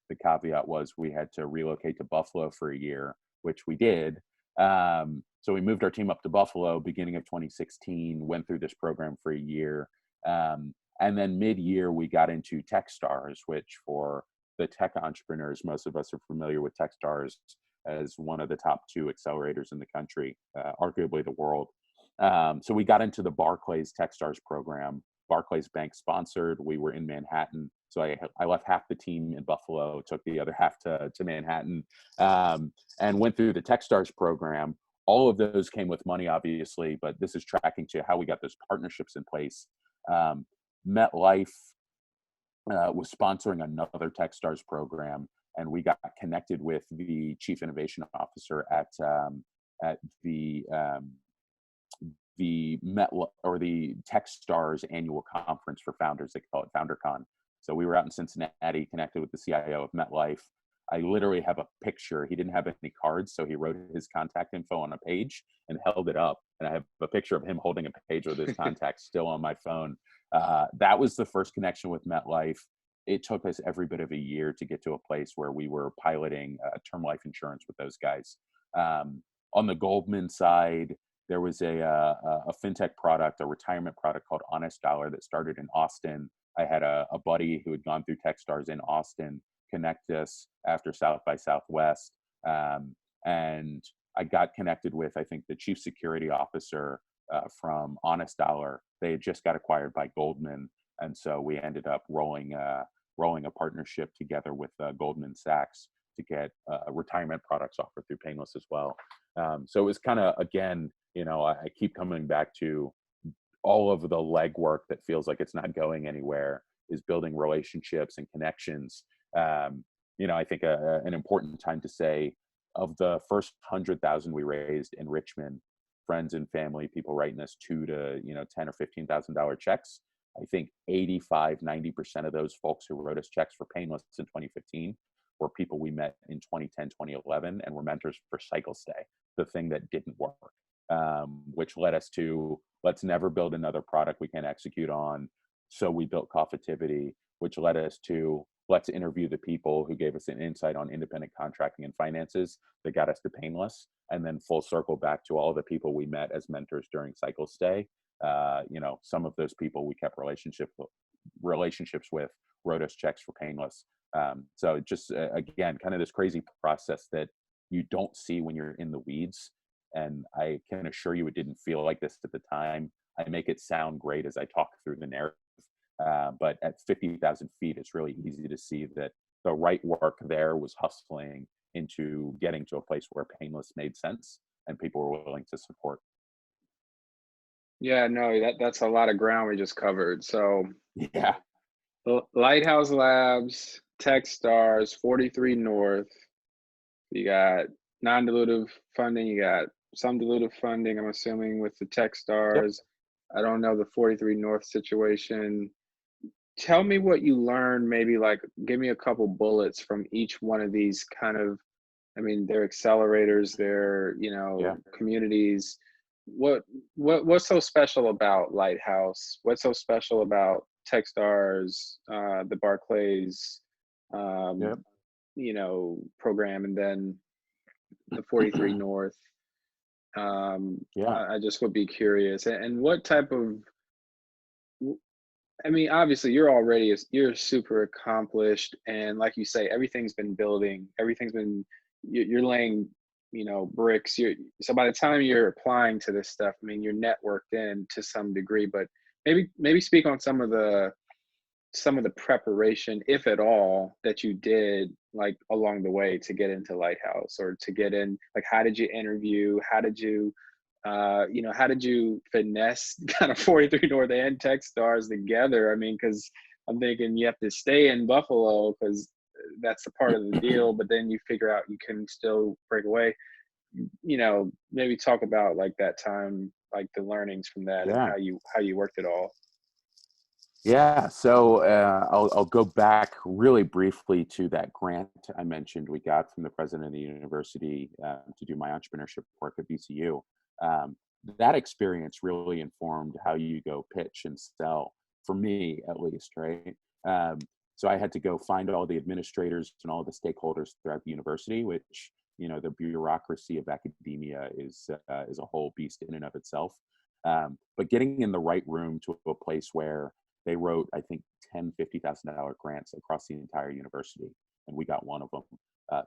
The caveat was we had to relocate to Buffalo for a year, which we did. So we moved our team up to Buffalo beginning of 2016, went through this program for a year. And then mid-year, we got into Techstars, which for the tech entrepreneurs, most of us are familiar with Techstars as one of the top 2 accelerators in the country, arguably the world. So we got into the Barclays Techstars program. Barclays Bank sponsored. We were in Manhattan. So I left half the team in Buffalo, took the other half to Manhattan, and went through the Techstars program. All of those came with money, obviously, but this is tracking to how we got those partnerships in place. MetLife was sponsoring another Techstars program, and we got connected with the chief innovation officer at the Techstars annual conference for founders. They call it FounderCon. So we were out in Cincinnati, connected with the CIO of MetLife. I literally have a picture. He didn't have any cards, so he wrote his contact info on a page and held it up. And I have a picture of him holding a page with his contacts still on my phone. That was the first connection with MetLife. It took us every bit of a year to get to a place where we were piloting term life insurance with those guys. On the Goldman side, there was a fintech product, a retirement product called Honest Dollar that started in Austin. I had a buddy who had gone through Techstars in Austin connect us after South by Southwest. And I got connected with, I think, the chief security officer from Honest Dollar. They had just got acquired by Goldman. And so we ended up rolling a partnership together with Goldman Sachs to get retirement products offered through Painless as well. So it was kind of, again, I keep coming back to all of the legwork that feels like it's not going anywhere is building relationships and connections. I think an important time to say, of the first 100,000 we raised in Richmond, friends and family, people writing us $2,000 to $10,000 or $15,000 checks. I think 85-90% of those folks who wrote us checks for Painless in 2015 were people we met in 2010, 2011, and were mentors for Cycle Stay, the thing that didn't work, which led us to, let's never build another product we can execute on. So we built Coffitivity, which led us to, let's interview the people who gave us an insight on independent contracting and finances that got us to Painless, and then full circle back to all the people we met as mentors during Cycle Stay. Some of those people we kept relationships with, wrote us checks for Painless. So just, again, kind of this crazy process that you don't see when you're in the weeds. And I can assure you it didn't feel like this at the time. I make it sound great as I talk through the narrative. But at 50,000 feet, it's really easy to see that the right work there was hustling into getting to a place where Painless made sense and people were willing to support. Yeah, no, that's a lot of ground we just covered. So Yeah. Lighthouse Labs, Techstars, 43 North. You got non-dilutive funding. You got some dilutive funding, I'm assuming, with the Yep. Techstars. I don't know the 43 North situation. Tell me what you learned, maybe like give me a couple bullets from each one of these kind of, I mean, they're accelerators, they're, Yeah. communities. What's so special about Lighthouse? What's so special about Techstars, the Barclays, um, Yep. program, and then the 43 North? Yeah. I just would be curious. And what type of, I mean, obviously you're super accomplished, and like you say, everything's been building, you're laying, bricks. So by the time you're applying to this stuff, I mean, you're networked in to some degree, but maybe speak on some of the preparation, if at all, that you did like along the way to get into Lighthouse or to get in, like, how did you interview? How did you finesse kind of 43 North and Techstars together? I mean, because I'm thinking you have to stay in Buffalo because that's the part of the deal, but then you figure out you can still break away. Maybe talk about like that time, like the learnings from that and Yeah. how you worked it all. Yeah. So I'll go back really briefly to that grant I mentioned we got from the president of the university to do my entrepreneurship work at VCU. Um, that experience really informed how you go pitch and sell, for me at least, right? Um, so I had to go find all the administrators and all the stakeholders throughout the university, which, the bureaucracy of academia is a whole beast in and of itself. But getting in the right room to a place where they wrote, I think, $10,000, $50,000 grants across the entire university, and we got one of them.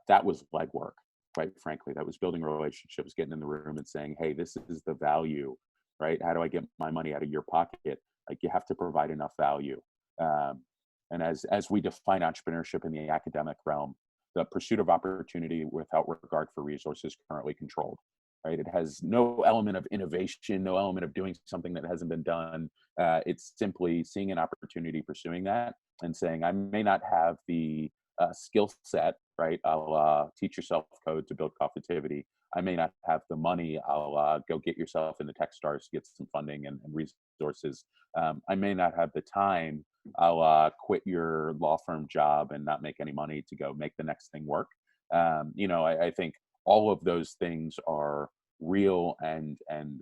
That was legwork, quite frankly. That was building relationships, getting in the room and saying, hey, this is the value, right? How do I get my money out of your pocket? Like, you have to provide enough value. And as we define entrepreneurship in the academic realm, the pursuit of opportunity without regard for resources currently controlled, right? It has no element of innovation, no element of doing something that hasn't been done. It's simply seeing an opportunity, pursuing that, and saying, I may not have the skill set, right? I'll teach yourself code to build Coffitivity. I may not have the money. I'll go get yourself in the Techstars to get some funding and resources. I may not have the time. I'll quit your law firm job and not make any money to go make the next thing work. I think all of those things are real and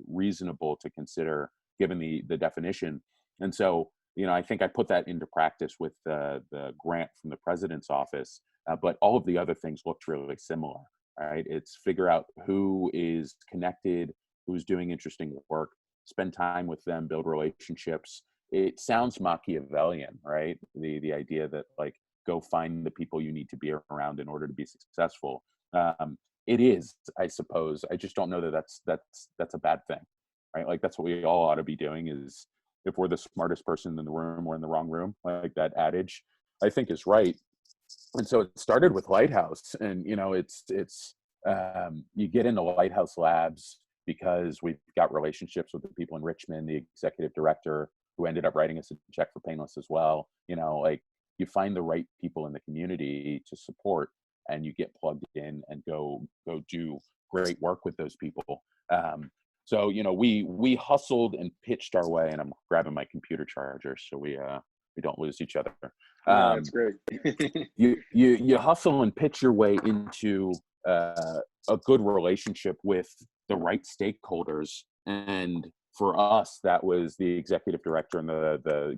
reasonable to consider given the definition. And so, I think I put that into practice with the grant from the president's office, but all of the other things looked really similar, right? It's figure out who is connected, who's doing interesting work, spend time with them, build relationships. It sounds Machiavellian, right? The idea that, like, go find the people you need to be around in order to be successful. It is, I suppose. I just don't know that that's a bad thing, right? Like, that's what we all ought to be doing. Is if we're the smartest person in the room, we're in the wrong room. Like, that adage, I think, is right. And so it started with Lighthouse, and you get into Lighthouse Labs because we've got relationships with the people in Richmond, the executive director who ended up writing us a check for Painless as well. Like, you find the right people in the community to support, and you get plugged in and go do great work with those people. So we hustled and pitched our way, and I'm grabbing my computer charger so we we don't lose each other. No, that's great. You hustle and pitch your way into a good relationship with the right stakeholders. And for us, that was the executive director and the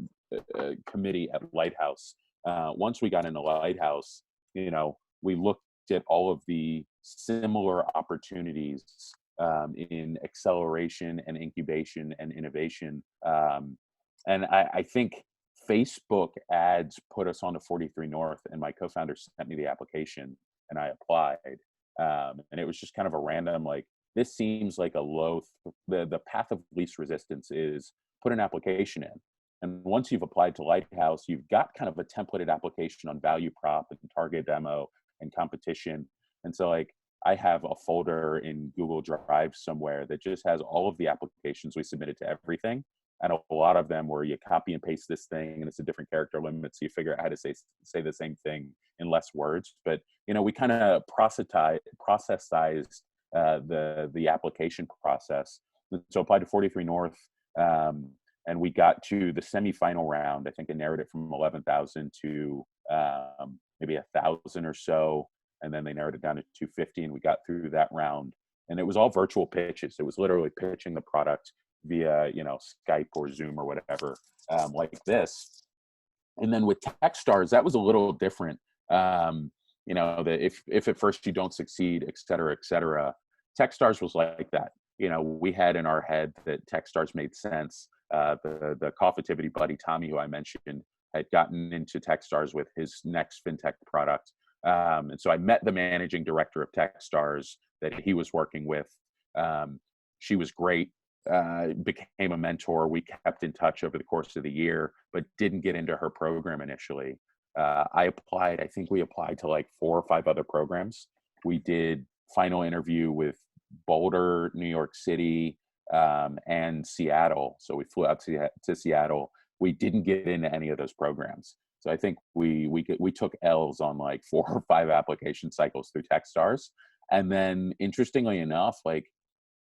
committee at Lighthouse. Once we got into Lighthouse, we looked at all of the similar opportunities in acceleration and incubation and innovation. And I think Facebook ads put us onto 43 North, and my co-founder sent me the application and I applied. And it was just kind of a random, like, this seems like the path of least resistance is put an application in. And once you've applied to Lighthouse, you've got kind of a templated application on value prop and target demo and competition. And so, like, I have a folder in Google Drive somewhere that just has all of the applications we submitted to everything. And a lot of them where you copy and paste this thing and it's a different character limit, so you figure out how to say the same thing in less words. But we kind of processized the application process. So applied to 43 North, and we got to the semifinal round. I think it narrowed it from 11,000 to maybe 1,000 or so, and then they narrowed it down to 250, and we got through that round. And it was all virtual pitches. It was literally pitching the product via Skype or Zoom or whatever, like this. And then with Techstars, that was a little different. That if at first you don't succeed, et cetera, Techstars was like that. We had in our head that Techstars made sense. The Coffitivity buddy Tommy, who I mentioned, had gotten into Techstars with his next fintech product. And so I met the managing director of Techstars that he was working with. She was great. Became a mentor. We kept in touch over the course of the year, but didn't get into her program initially. I think we applied to like 4 or 5 other programs. We did final interview with Boulder, New York City, and Seattle. So we flew out to Seattle. We didn't get into any of those programs. So I think we took L's on like 4 or 5 application cycles through Techstars. And then interestingly enough, like,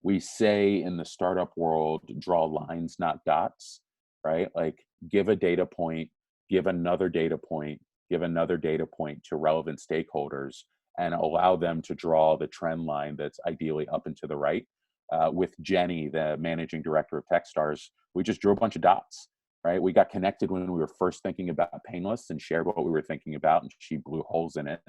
we say in the startup world, draw lines, not dots, right? Like, give a data point, give another data point, give another data point to relevant stakeholders, and allow them to draw the trend line that's ideally up and to the right. With Jenny, the managing director of Techstars, we just drew a bunch of dots, right? We got connected when we were first thinking about Painless and shared what we were thinking about, and she blew holes in it.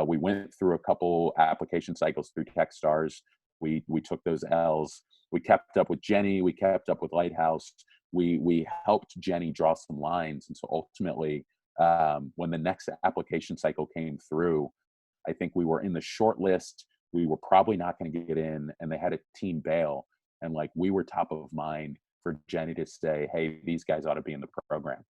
We went through a couple application cycles through Techstars. We took those L's. We kept up with Jenny. We kept up with Lighthouse. We helped Jenny draw some lines. And so ultimately, when the next application cycle came through, I think we were in the short list. We were probably not going to get in, and they had a team bail. And like, we were top of mind for Jenny to say, hey, these guys ought to be in the program.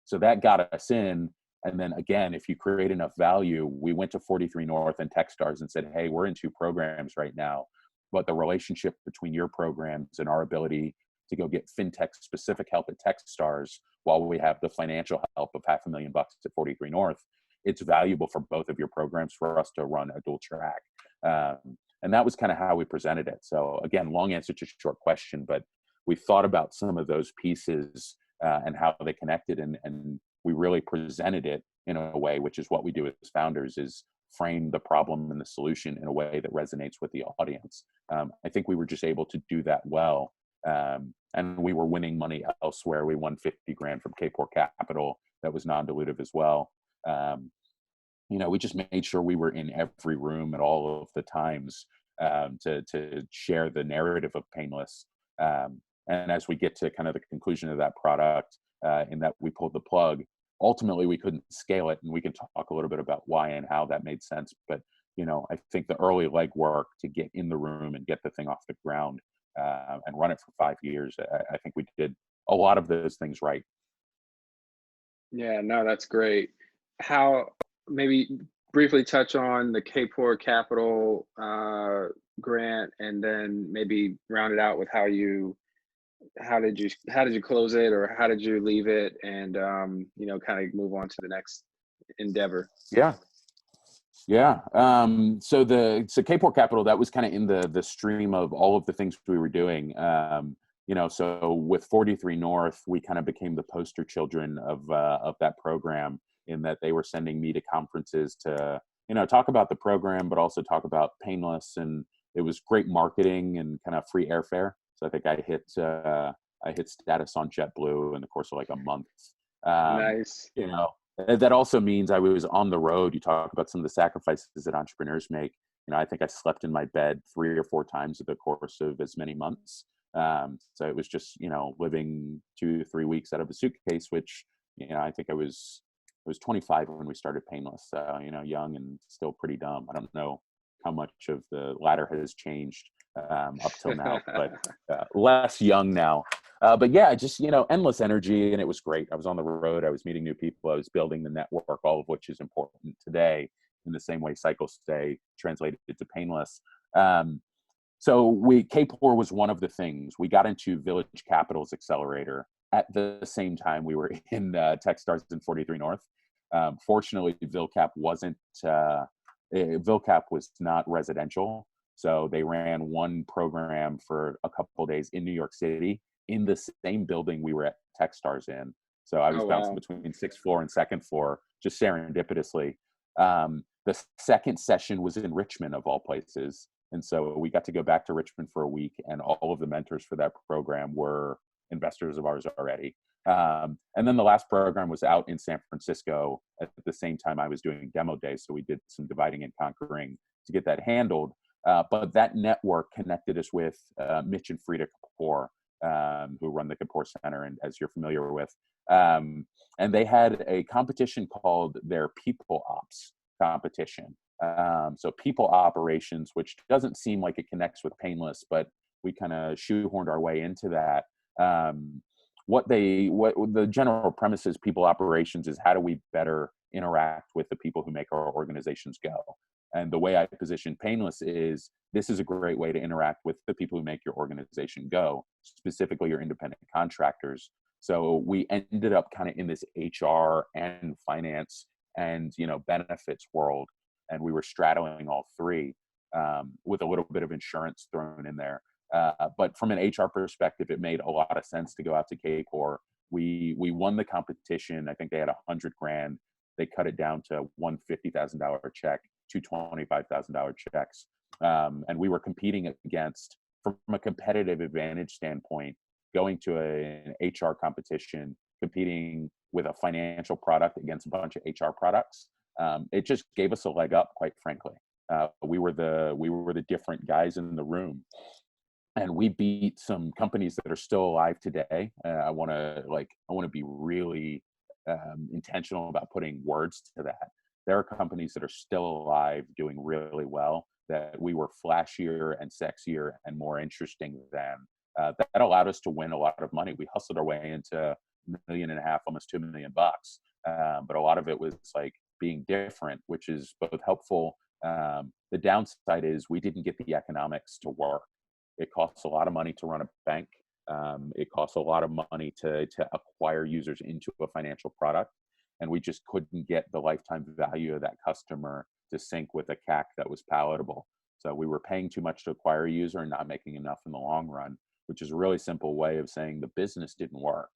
So that got us in. And then again, if you create enough value, we went to 43 North and Techstars and said, hey, we're in 2 programs right now, but the relationship between your programs and our ability to go get fintech specific help at Techstars while we have the financial help of $500,000 at 43 North, it's valuable for both of your programs for us to run a dual track. And that was kind of how we presented it. So again, long answer to short question, but we thought about some of those pieces and how they connected, and we really presented it in a way, which is what we do as founders, is frame the problem and the solution in a way that resonates with the audience. I think we were just able to do that well. And we were winning money elsewhere. We won 50 grand from K4 Capital that was non-dilutive as well. We just made sure we were in every room at all of the times to share the narrative of Painless. And as we get to kind of the conclusion of that product, in that we pulled the plug, ultimately we couldn't scale it, and we can talk a little bit about why and how that made sense. But I think the early legwork to get in the room and get the thing off the ground and run it for 5 years, I think we did a lot of those things right. Yeah, no, that's great. How, maybe briefly touch on the K4 Capital grant, and then maybe round it out with how did you close it, or how did you leave it, and kind of move on to the next endeavor. Yeah. So K4 Capital, that was kind of in the stream of all of the things we were doing. So with 43 North, we kind of became the poster children of that program, in that they were sending me to conferences to, talk about the program, but also talk about Painless. And it was great marketing and kind of free airfare. So I think I hit status on JetBlue in the course of like a month. Um, Nice. you know, that also means I was on the road. You talk about some of the sacrifices that entrepreneurs make. I think I slept in my bed 3 or 4 times in the course of as many months. So it was just, living 2 to 3 weeks out of a suitcase, which, I think I was 25 when we started Painless. So, young and still pretty dumb. I don't know how much of the latter has changed up till now, but less young now. But yeah, just, endless energy, and it was great. I was on the road. I was meeting new people. I was building the network, all of which is important today, in the same way Cycle Stay translated to Painless. So KPOR was one of the things. We got into Village Capital's accelerator at the same time we were in Techstars in 43 North. Fortunately, VilCap was not residential. So they ran one program for a couple of days in New York City in the same building we were at Techstars in. So I was Oh, bouncing wow. between 6th floor and 2nd floor, just serendipitously. The second session was in Richmond, of all places. And so we got to go back to Richmond for a week, and all of the mentors for that program were investors of ours already. And then the last program was out in San Francisco at the same time I was doing demo days. So we did some dividing and conquering to get that handled. But that network connected us with Mitch and Frida Kapoor, who run the Kapoor Center, and as you're familiar with. And they had a competition called their People Ops competition. So people operations, which doesn't seem like it connects with Painless, but we kind of shoehorned our way into that. What the general premise is, people operations is, how do we better interact with the people who make our organizations go? And the way I position Painless is, this is a great way to interact with the people who make your organization go, specifically your independent contractors. So we ended up kind of in this HR and finance and benefits world, and we were straddling all three, with a little bit of insurance thrown in there. But from an HR perspective, it made a lot of sense to go out to KPOR. We won the competition. I think they had $100,000. They cut it down to one $50,000 check, two $25,000 checks, and we were competing against, from a competitive advantage standpoint, going to an HR competition, competing with a financial product against a bunch of HR products. It just gave us a leg up, quite frankly. We were the different guys in the room, and we beat some companies that are still alive today. I want to be really intentional about putting words to that. There are companies that are still alive, doing really well, that we were flashier and sexier and more interesting than. That allowed us to win a lot of money. We hustled our way into $1.5 million, almost $2 million. But a lot of it was like being different, which is both helpful. The downside is we didn't get the economics to work. It costs a lot of money to run a bank. It costs a lot of money to acquire users into a financial product. And we just couldn't get the lifetime value of that customer to sync with a CAC that was palatable. So we were paying too much to acquire a user and not making enough in the long run, which is a really simple way of saying the business didn't work.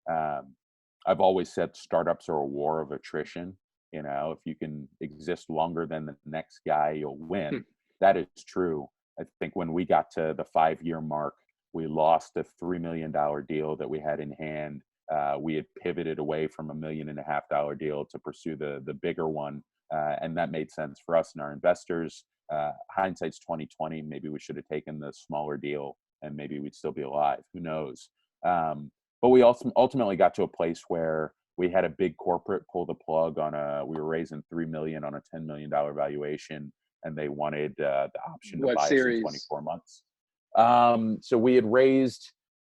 I've always said startups are a war of attrition. If you can exist longer than the next guy, you'll win. That is true. I think when we got to the 5-year mark, we lost a $3 million deal that we had in hand. We had pivoted away from $1.5 million deal to pursue the bigger one. And that made sense for us and our investors. Hindsight's 2020. Maybe we should have taken the smaller deal and maybe we'd still be alive. Who knows? But we also ultimately got to a place where we had a big corporate pull the plug on we were raising $3 million on a $10 million valuation, and they wanted the option to What buy us in series? 24 months. So we had raised,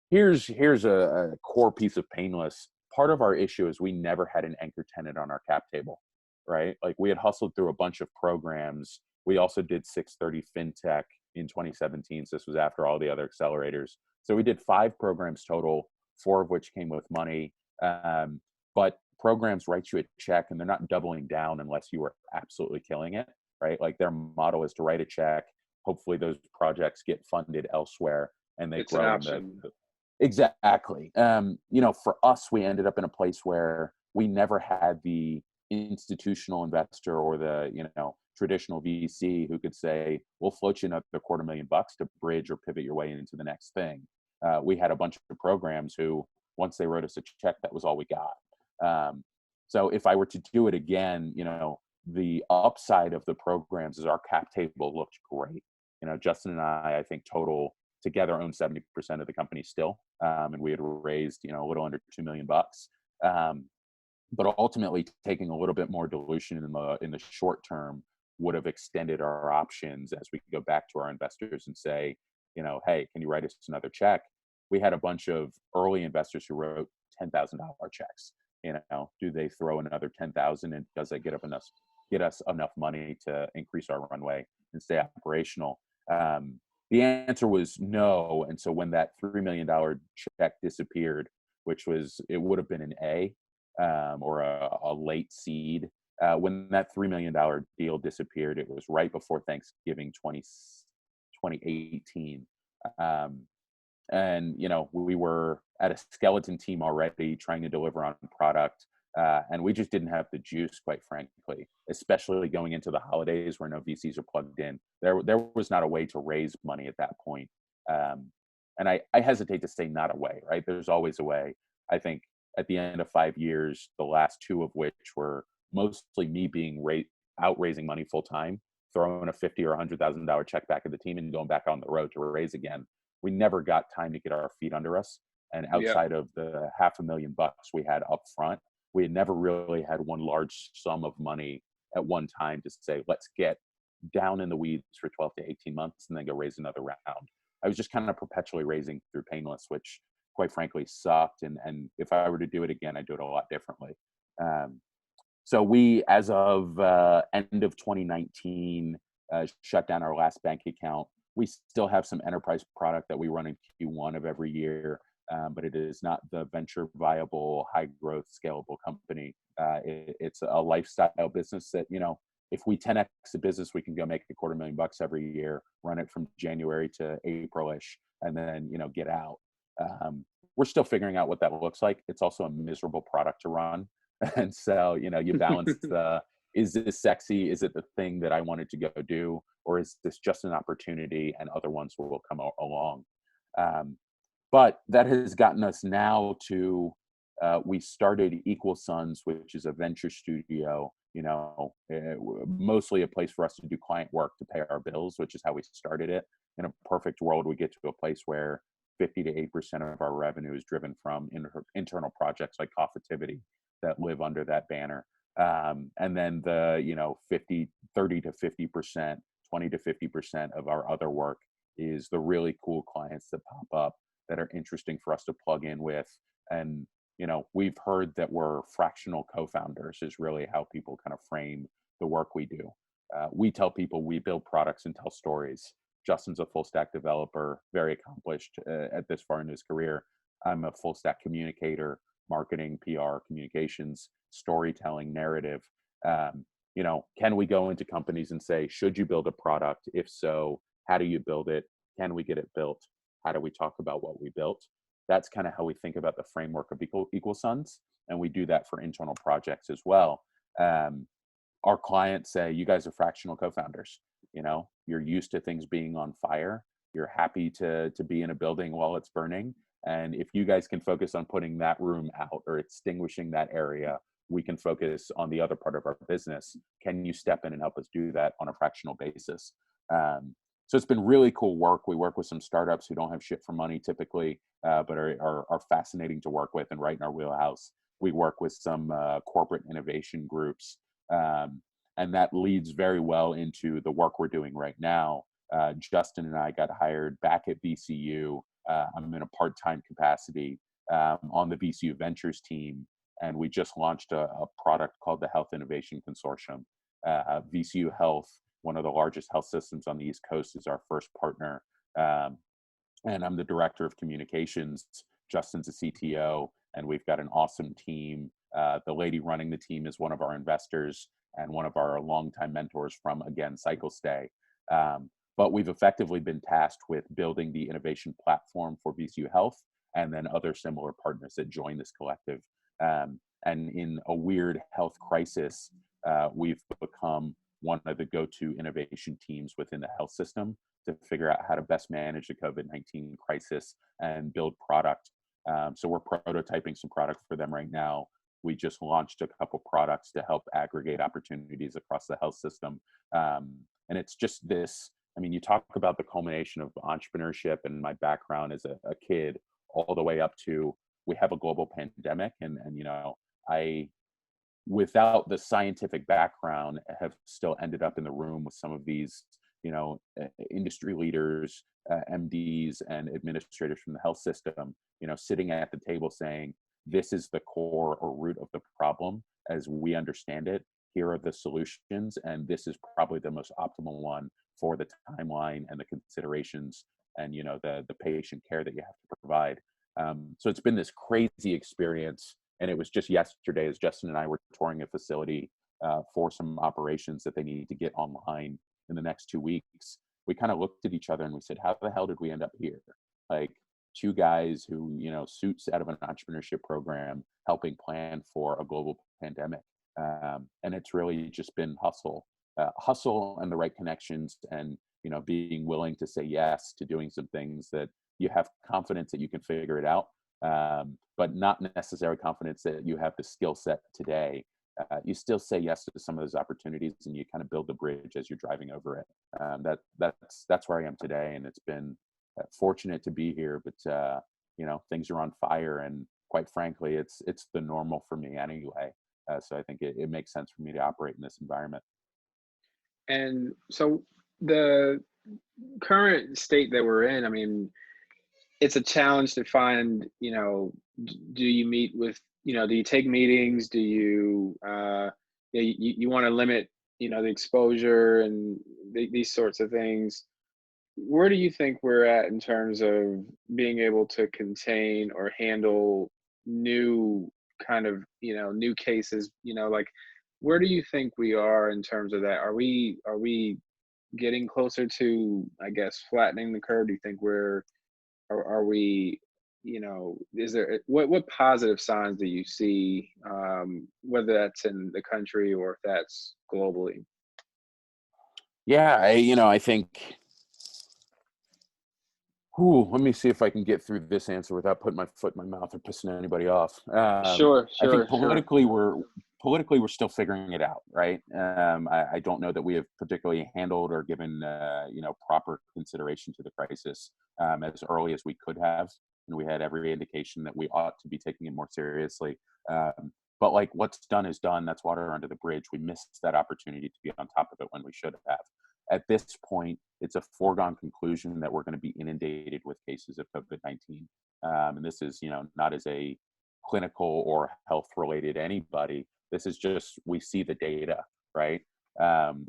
here's a core piece of Painless. Part of our issue is we never had an anchor tenant on our cap table, right? Like, we had hustled through a bunch of programs. We also did 630 FinTech in 2017. So this was after all the other accelerators. So we did 5 programs total, 4 of which came with money. But programs write you a check, and they're not doubling down unless you are absolutely killing it, right? Like, their model is to write a check. Hopefully those projects get funded elsewhere and they It's an grow. option. Exactly. You know, for us, we ended up in a place where we never had the institutional investor or the, you know, traditional VC who could say, we'll float you another $250,000 to bridge or pivot your way into the next thing. We had a bunch of programs who, once they wrote us a check, that was all we got. So if I were to do it again, you know, the upside of the programs is our cap table looked great. You know, Justin and I think total together own 70% of the company still. And we had raised, you know, a little under $2 million. But ultimately taking a little bit more dilution in the short term would have extended our options as we could go back to our investors and say, you know, hey, can you write us another check? We had a bunch of early investors who wrote $10,000 checks. You know, do they throw another 10,000 and does that get us enough money to increase our runway and stay operational? The answer was no. And so when that $3 million check disappeared, which was, it would have been an A or a late seed. When that $3 million deal disappeared, it was right before Thanksgiving 2018. And, you know, we were at a skeleton team already trying to deliver on product. And we just didn't have the juice, quite frankly, especially going into the holidays where no VCs are plugged in. There was not a way to raise money at that point. And I hesitate to say not a way, right? There's always a way. I think at the end of 5 years, the last 2 of which were mostly me being out raising money full time, throwing a $50,000 or $100,000 check back at the team and going back on the road to raise again. We never got time to get our feet under us. And outside of the $500,000 we had up front, we had never really had one large sum of money at one time to say, let's get down in the weeds for 12 to 18 months and then go raise another round. I was just kind of perpetually raising through painless, which quite frankly sucked. And if I were to do it again, I'd do it a lot differently. So we, as of end of 2019, shut down our last bank account. We still have some enterprise product that we run in Q1 of every year, but it is not the venture viable, high growth, scalable company. It's a lifestyle business that, you know, if we 10x the business, we can go make $250,000 every year, run it from January to April-ish, and then, you know, get out. We're still figuring out what that looks like. It's also a miserable product to run. And so, you know, you balance is this sexy? Is it the thing that I wanted to go do? Or is this just an opportunity and other ones will come along? But that has gotten us now to, we started Equal Sons, which is a venture studio, you know, mostly a place for us to do client work to pay our bills, which is how we started it. In a perfect world, we get to a place where 50 to 8% of our revenue is driven from internal projects like Coffitivity that live under that banner. And then the, you know, 30 to 50%, 20 to 50% of our other work is the really cool clients that pop up that are interesting for us to plug in with. And, you know, we've heard that we're fractional co-founders is really how people kind of frame the work we do. We tell people we build products and tell stories. Justin's a full stack developer, very accomplished at this far in his career. I'm a full stack communicator, marketing, PR, communications, storytelling, narrative. You know, can we go into companies and say, should you build a product? If so, how do you build it? Can we get it built? How do we talk about what we built? That's kind of how we think about the framework of Equal Sons. And we do that for internal projects as well. Our clients say, you guys are fractional co-founders. You know, you're used to things being on fire. You're happy to be in a building while it's burning. And if you guys can focus on putting that room out or extinguishing that area, we can focus on the other part of our business. Can you step in and help us do that on a fractional basis? So it's been really cool work. We work with some startups who don't have shit for money typically, but are fascinating to work with and right in our wheelhouse. We work with some corporate innovation groups. And that leads very well into the work we're doing right now. Justin and I got hired back at VCU. I'm in a part-time capacity on the VCU Ventures team. And we just launched a product called the Health Innovation Consortium. VCU Health, one of the largest health systems on the East Coast, is our first partner. And I'm the director of communications. Justin's a CTO, and we've got an awesome team. The lady running the team is one of our investors and one of our longtime mentors from, again, CycleStay. But we've effectively been tasked with building the innovation platform for VCU Health and then other similar partners that join this collective. And in a weird health crisis, we've become one of the go-to innovation teams within the health system to figure out how to best manage the COVID-19 crisis and build product. So we're prototyping some product for them right now. We just launched a couple products to help aggregate opportunities across the health system. And it's just this, I mean, you talk about the culmination of entrepreneurship and my background as a kid all the way up to, we have a global pandemic. And you know, I, without the scientific background, have still ended up in the room with some of these, you know, industry leaders, MDs and administrators from the health system, you know, sitting at the table saying, this is the core or root of the problem as we understand it. Here are the solutions, and this is probably the most optimal one for the timeline and the considerations and, you know, the patient care that you have to provide. So it's been this crazy experience. And it was just yesterday as Justin and I were touring a facility for some operations that they needed to get online in the next 2 weeks. We kind of looked at each other and we said, how the hell did we end up here? Like two guys who, you know, suits out of an entrepreneurship program, helping plan for a global pandemic. And it's really just been hustle and the right connections, and, you know, being willing to say yes to doing some things that you have confidence that you can figure it out. But not necessarily confidence that you have the skill set today. You still say yes to some of those opportunities, and you kind of build the bridge as you're driving over it. That's where I am today, and it's been fortunate to be here. But you know, things are on fire, and quite frankly, it's the normal for me anyway. So I think it makes sense for me to operate in this environment. And so the current state that we're in, I mean, it's a challenge to find, you know, do you meet with, you know, do you take meetings? Do you, you want to limit, you know, the exposure and these sorts of things. Where do you think we're at in terms of being able to contain or handle new kind of, you know, new cases, you know, like where do you think we are in terms of that? Are we getting closer to, I guess, flattening the curve? Do you think are we, you know, is there, what positive signs do you see, whether that's in the country or if that's globally? Yeah, I think, let me see if I can get through this answer without putting my foot in my mouth or pissing anybody off. Sure, I think sure, sure. politically we're still figuring it out, right? I don't know that we have particularly handled or given proper consideration to the crisis as early as we could have, and we had every indication that we ought to be taking it more seriously. But like, what's done is done. That's water under the bridge. We missed that opportunity to be on top of it when we should have. At this point, it's a foregone conclusion that we're going to be inundated with cases of COVID-19. And this is, not as a clinical or health related anybody. This is just, we see the data, right?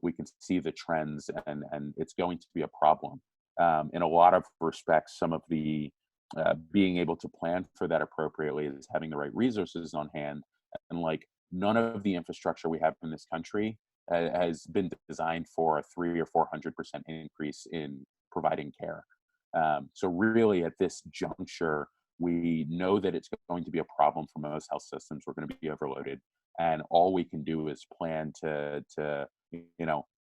We can see the trends, and it's going to be a problem. In a lot of respects, some of the being able to plan for that appropriately is having the right resources on hand. And like, none of the infrastructure we have in this country has been designed for a 300 or 400% increase in providing care. So really, at this juncture, we know that it's going to be a problem for most health systems. We're going to be overloaded, and all we can do is plan to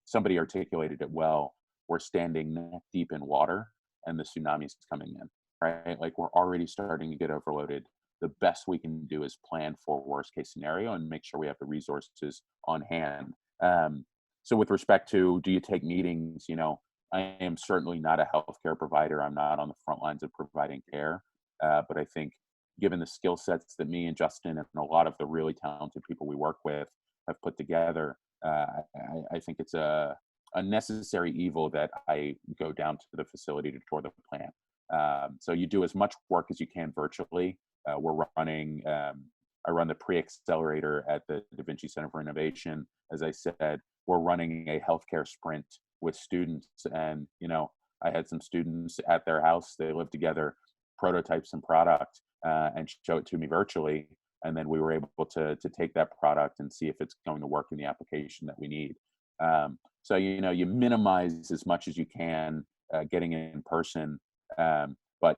somebody articulated it well. We're standing neck deep in water, and the tsunami's coming in, right? Like, we're already starting to get overloaded. The best we can do is plan for worst case scenario and make sure we have the resources on hand. So with respect to, do you take meetings? I am certainly not a healthcare provider. I'm not on the front lines of providing care. But I think, given the skill sets that me and Justin and a lot of the really talented people we work with have put together, I think it's a necessary evil that I go down to the facility to tour the plant. So you do as much work as you can virtually. We're running, I run the pre-accelerator at the Da Vinci Center for Innovation. As I said, we're running a healthcare sprint with students. And, I had some students at their house. They live together, prototype some product and show it to me virtually. And then we were able to take that product and see if it's going to work in the application that we need. So, you minimize as much as you can getting in person. But,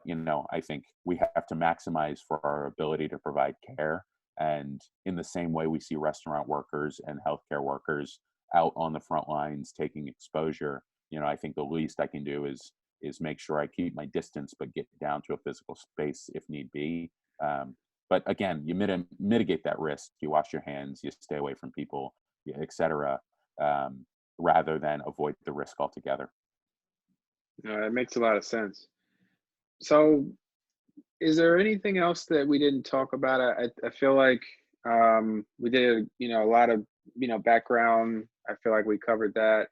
I think we have to maximize for our ability to provide care. And in the same way we see restaurant workers and healthcare workers out on the front lines taking exposure, I think the least I can do is make sure I keep my distance, but get down to a physical space if need be. But again, you mitigate that risk. You wash your hands, you stay away from people, et cetera, rather than avoid the risk altogether. That makes a lot of sense. So, is there anything else that we didn't talk about? I feel like we did, a lot of, background. I feel like we covered that.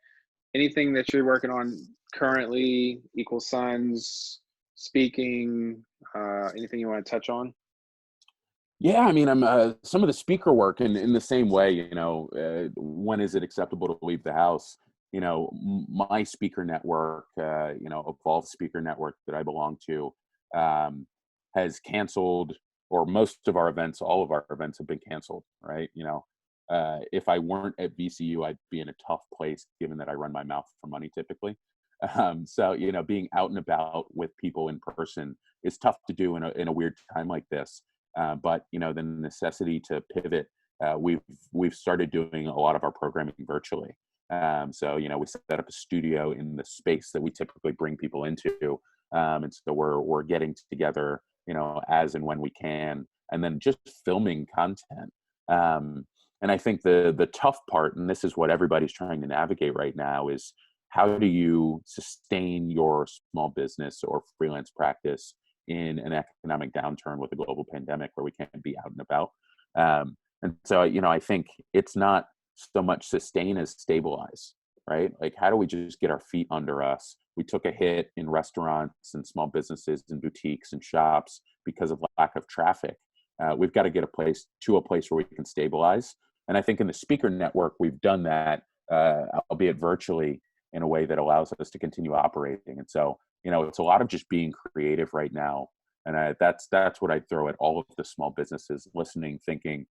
Anything that you're working on currently, equal sons, speaking, anything you want to touch on? Yeah, I mean, I'm some of the speaker work in the same way. When is it acceptable to leave the house? My speaker network, Evolve Speaker Network that I belong to, has canceled, or most of our events, all of our events have been canceled. Right? If I weren't at VCU, I'd be in a tough place, given that I run my mouth for money typically. So being out and about with people in person is tough to do in a weird time like this. But the necessity to pivot, we've started doing a lot of our programming virtually. So we set up a studio in the space that we typically bring people into, and so we're getting together, as and when we can, and then just filming content. And I think the tough part, and this is what everybody's trying to navigate right now, is how do you sustain your small business or freelance practice in an economic downturn with a global pandemic where we can't be out and about. And so, I think it's not so much sustain as stabilize, right? Like, how do we just get our feet under us? We took a hit in restaurants and small businesses and boutiques and shops because of lack of traffic. We've got to get a place where we can stabilize. And I think in the speaker network, we've done that, albeit virtually, in a way that allows us to continue operating. And so, it's a lot of just being creative right now. And that's what I throw at all of the small businesses listening, thinking,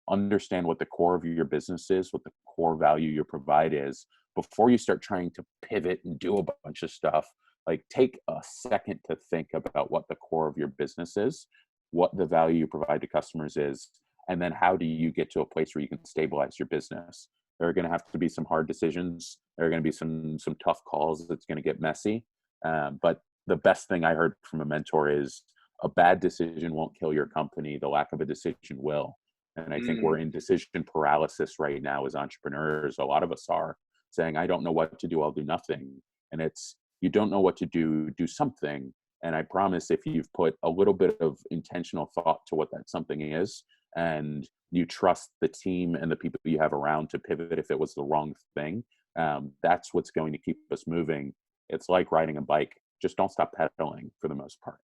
understand what the core of your business is, what the core value you provide is, before you start trying to pivot and do a bunch of stuff. Like, take a second to think about what the core of your business is, what the value you provide to customers is, and then how do you get to a place where you can stabilize your business. There are going to have to be some hard decisions. There are going to be some tough calls. It's going to get messy. But the best thing I heard from a mentor is, a bad decision won't kill your company. The lack of a decision will. And I think we're in decision paralysis right now as entrepreneurs. A lot of us are saying, I don't know what to do. I'll do nothing. And it's, you don't know what to do something. And I promise, if you've put a little bit of intentional thought to what that something is, and you trust the team and the people you have around to pivot if it was the wrong thing, that's what's going to keep us moving. It's like riding a bike. Just don't stop pedaling, for the most part,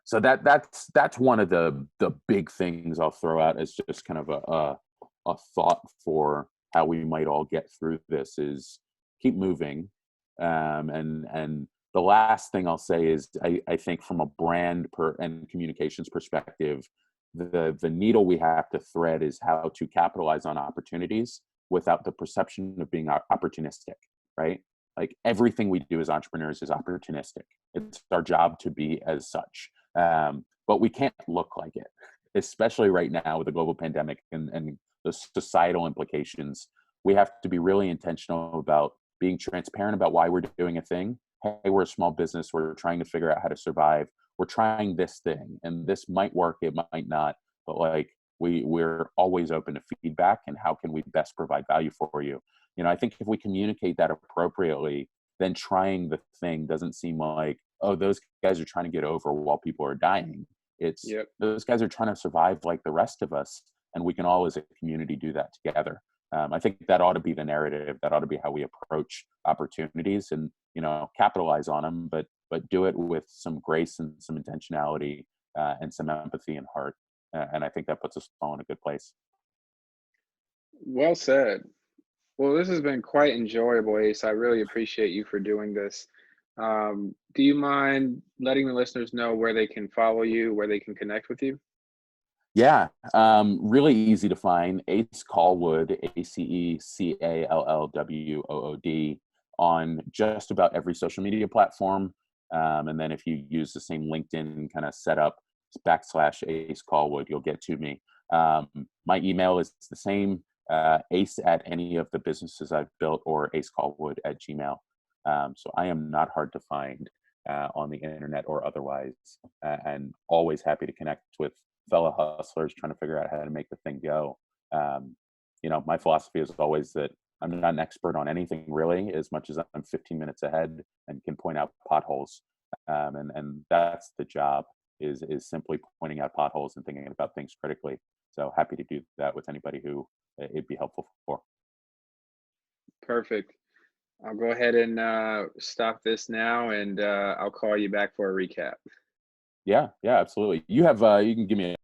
So that's one of the big things I'll throw out as just kind of a thought for how we might all get through this, is keep moving. And the last thing I'll say is, I think from a brand and communications perspective, the needle we have to thread is how to capitalize on opportunities without the perception of being opportunistic, right? Like, everything we do as entrepreneurs is opportunistic. It's our job to be as such. But we can't look like it, especially right now with the global pandemic and the societal implications. We have to be really intentional about being transparent about why we're doing a thing. Hey, we're a small business. We're trying to figure out how to survive. We're trying this thing, and this might work. It might not. But like, we're always open to feedback, and how can we best provide value for you? I think if we communicate that appropriately, then trying the thing doesn't seem like, oh, those guys are trying to get over while people are dying. It's those guys are trying to survive like the rest of us, and we can all as a community do that together. I think that ought to be the narrative. That ought to be how we approach opportunities, and capitalize on them, but do it with some grace and some intentionality, and some empathy and heart. And I think that puts us all in a good place. Well said. Well, this has been quite enjoyable, Ace. I really appreciate you for doing this. Do you mind letting the listeners know where they can follow you, where they can connect with you? Yeah, really easy to find. Ace Callwood, ACECALLWOOD, on just about every social media platform. And then if you use the same LinkedIn kind of setup, /Ace Callwood, you'll get to me. My email is the same, ace at any of the businesses I've built, or acecallwood@gmail. So I am not hard to find on the internet or otherwise, and always happy to connect with fellow hustlers trying to figure out how to make the thing go. My philosophy is always that I'm not an expert on anything really, as much as I'm 15 minutes ahead and can point out potholes. And that's the job, is simply pointing out potholes and thinking about things critically. So happy to do that with anybody who it'd be helpful for. Perfect. I'll go ahead and stop this now, and I'll call you back for a recap. Yeah, absolutely. You can give me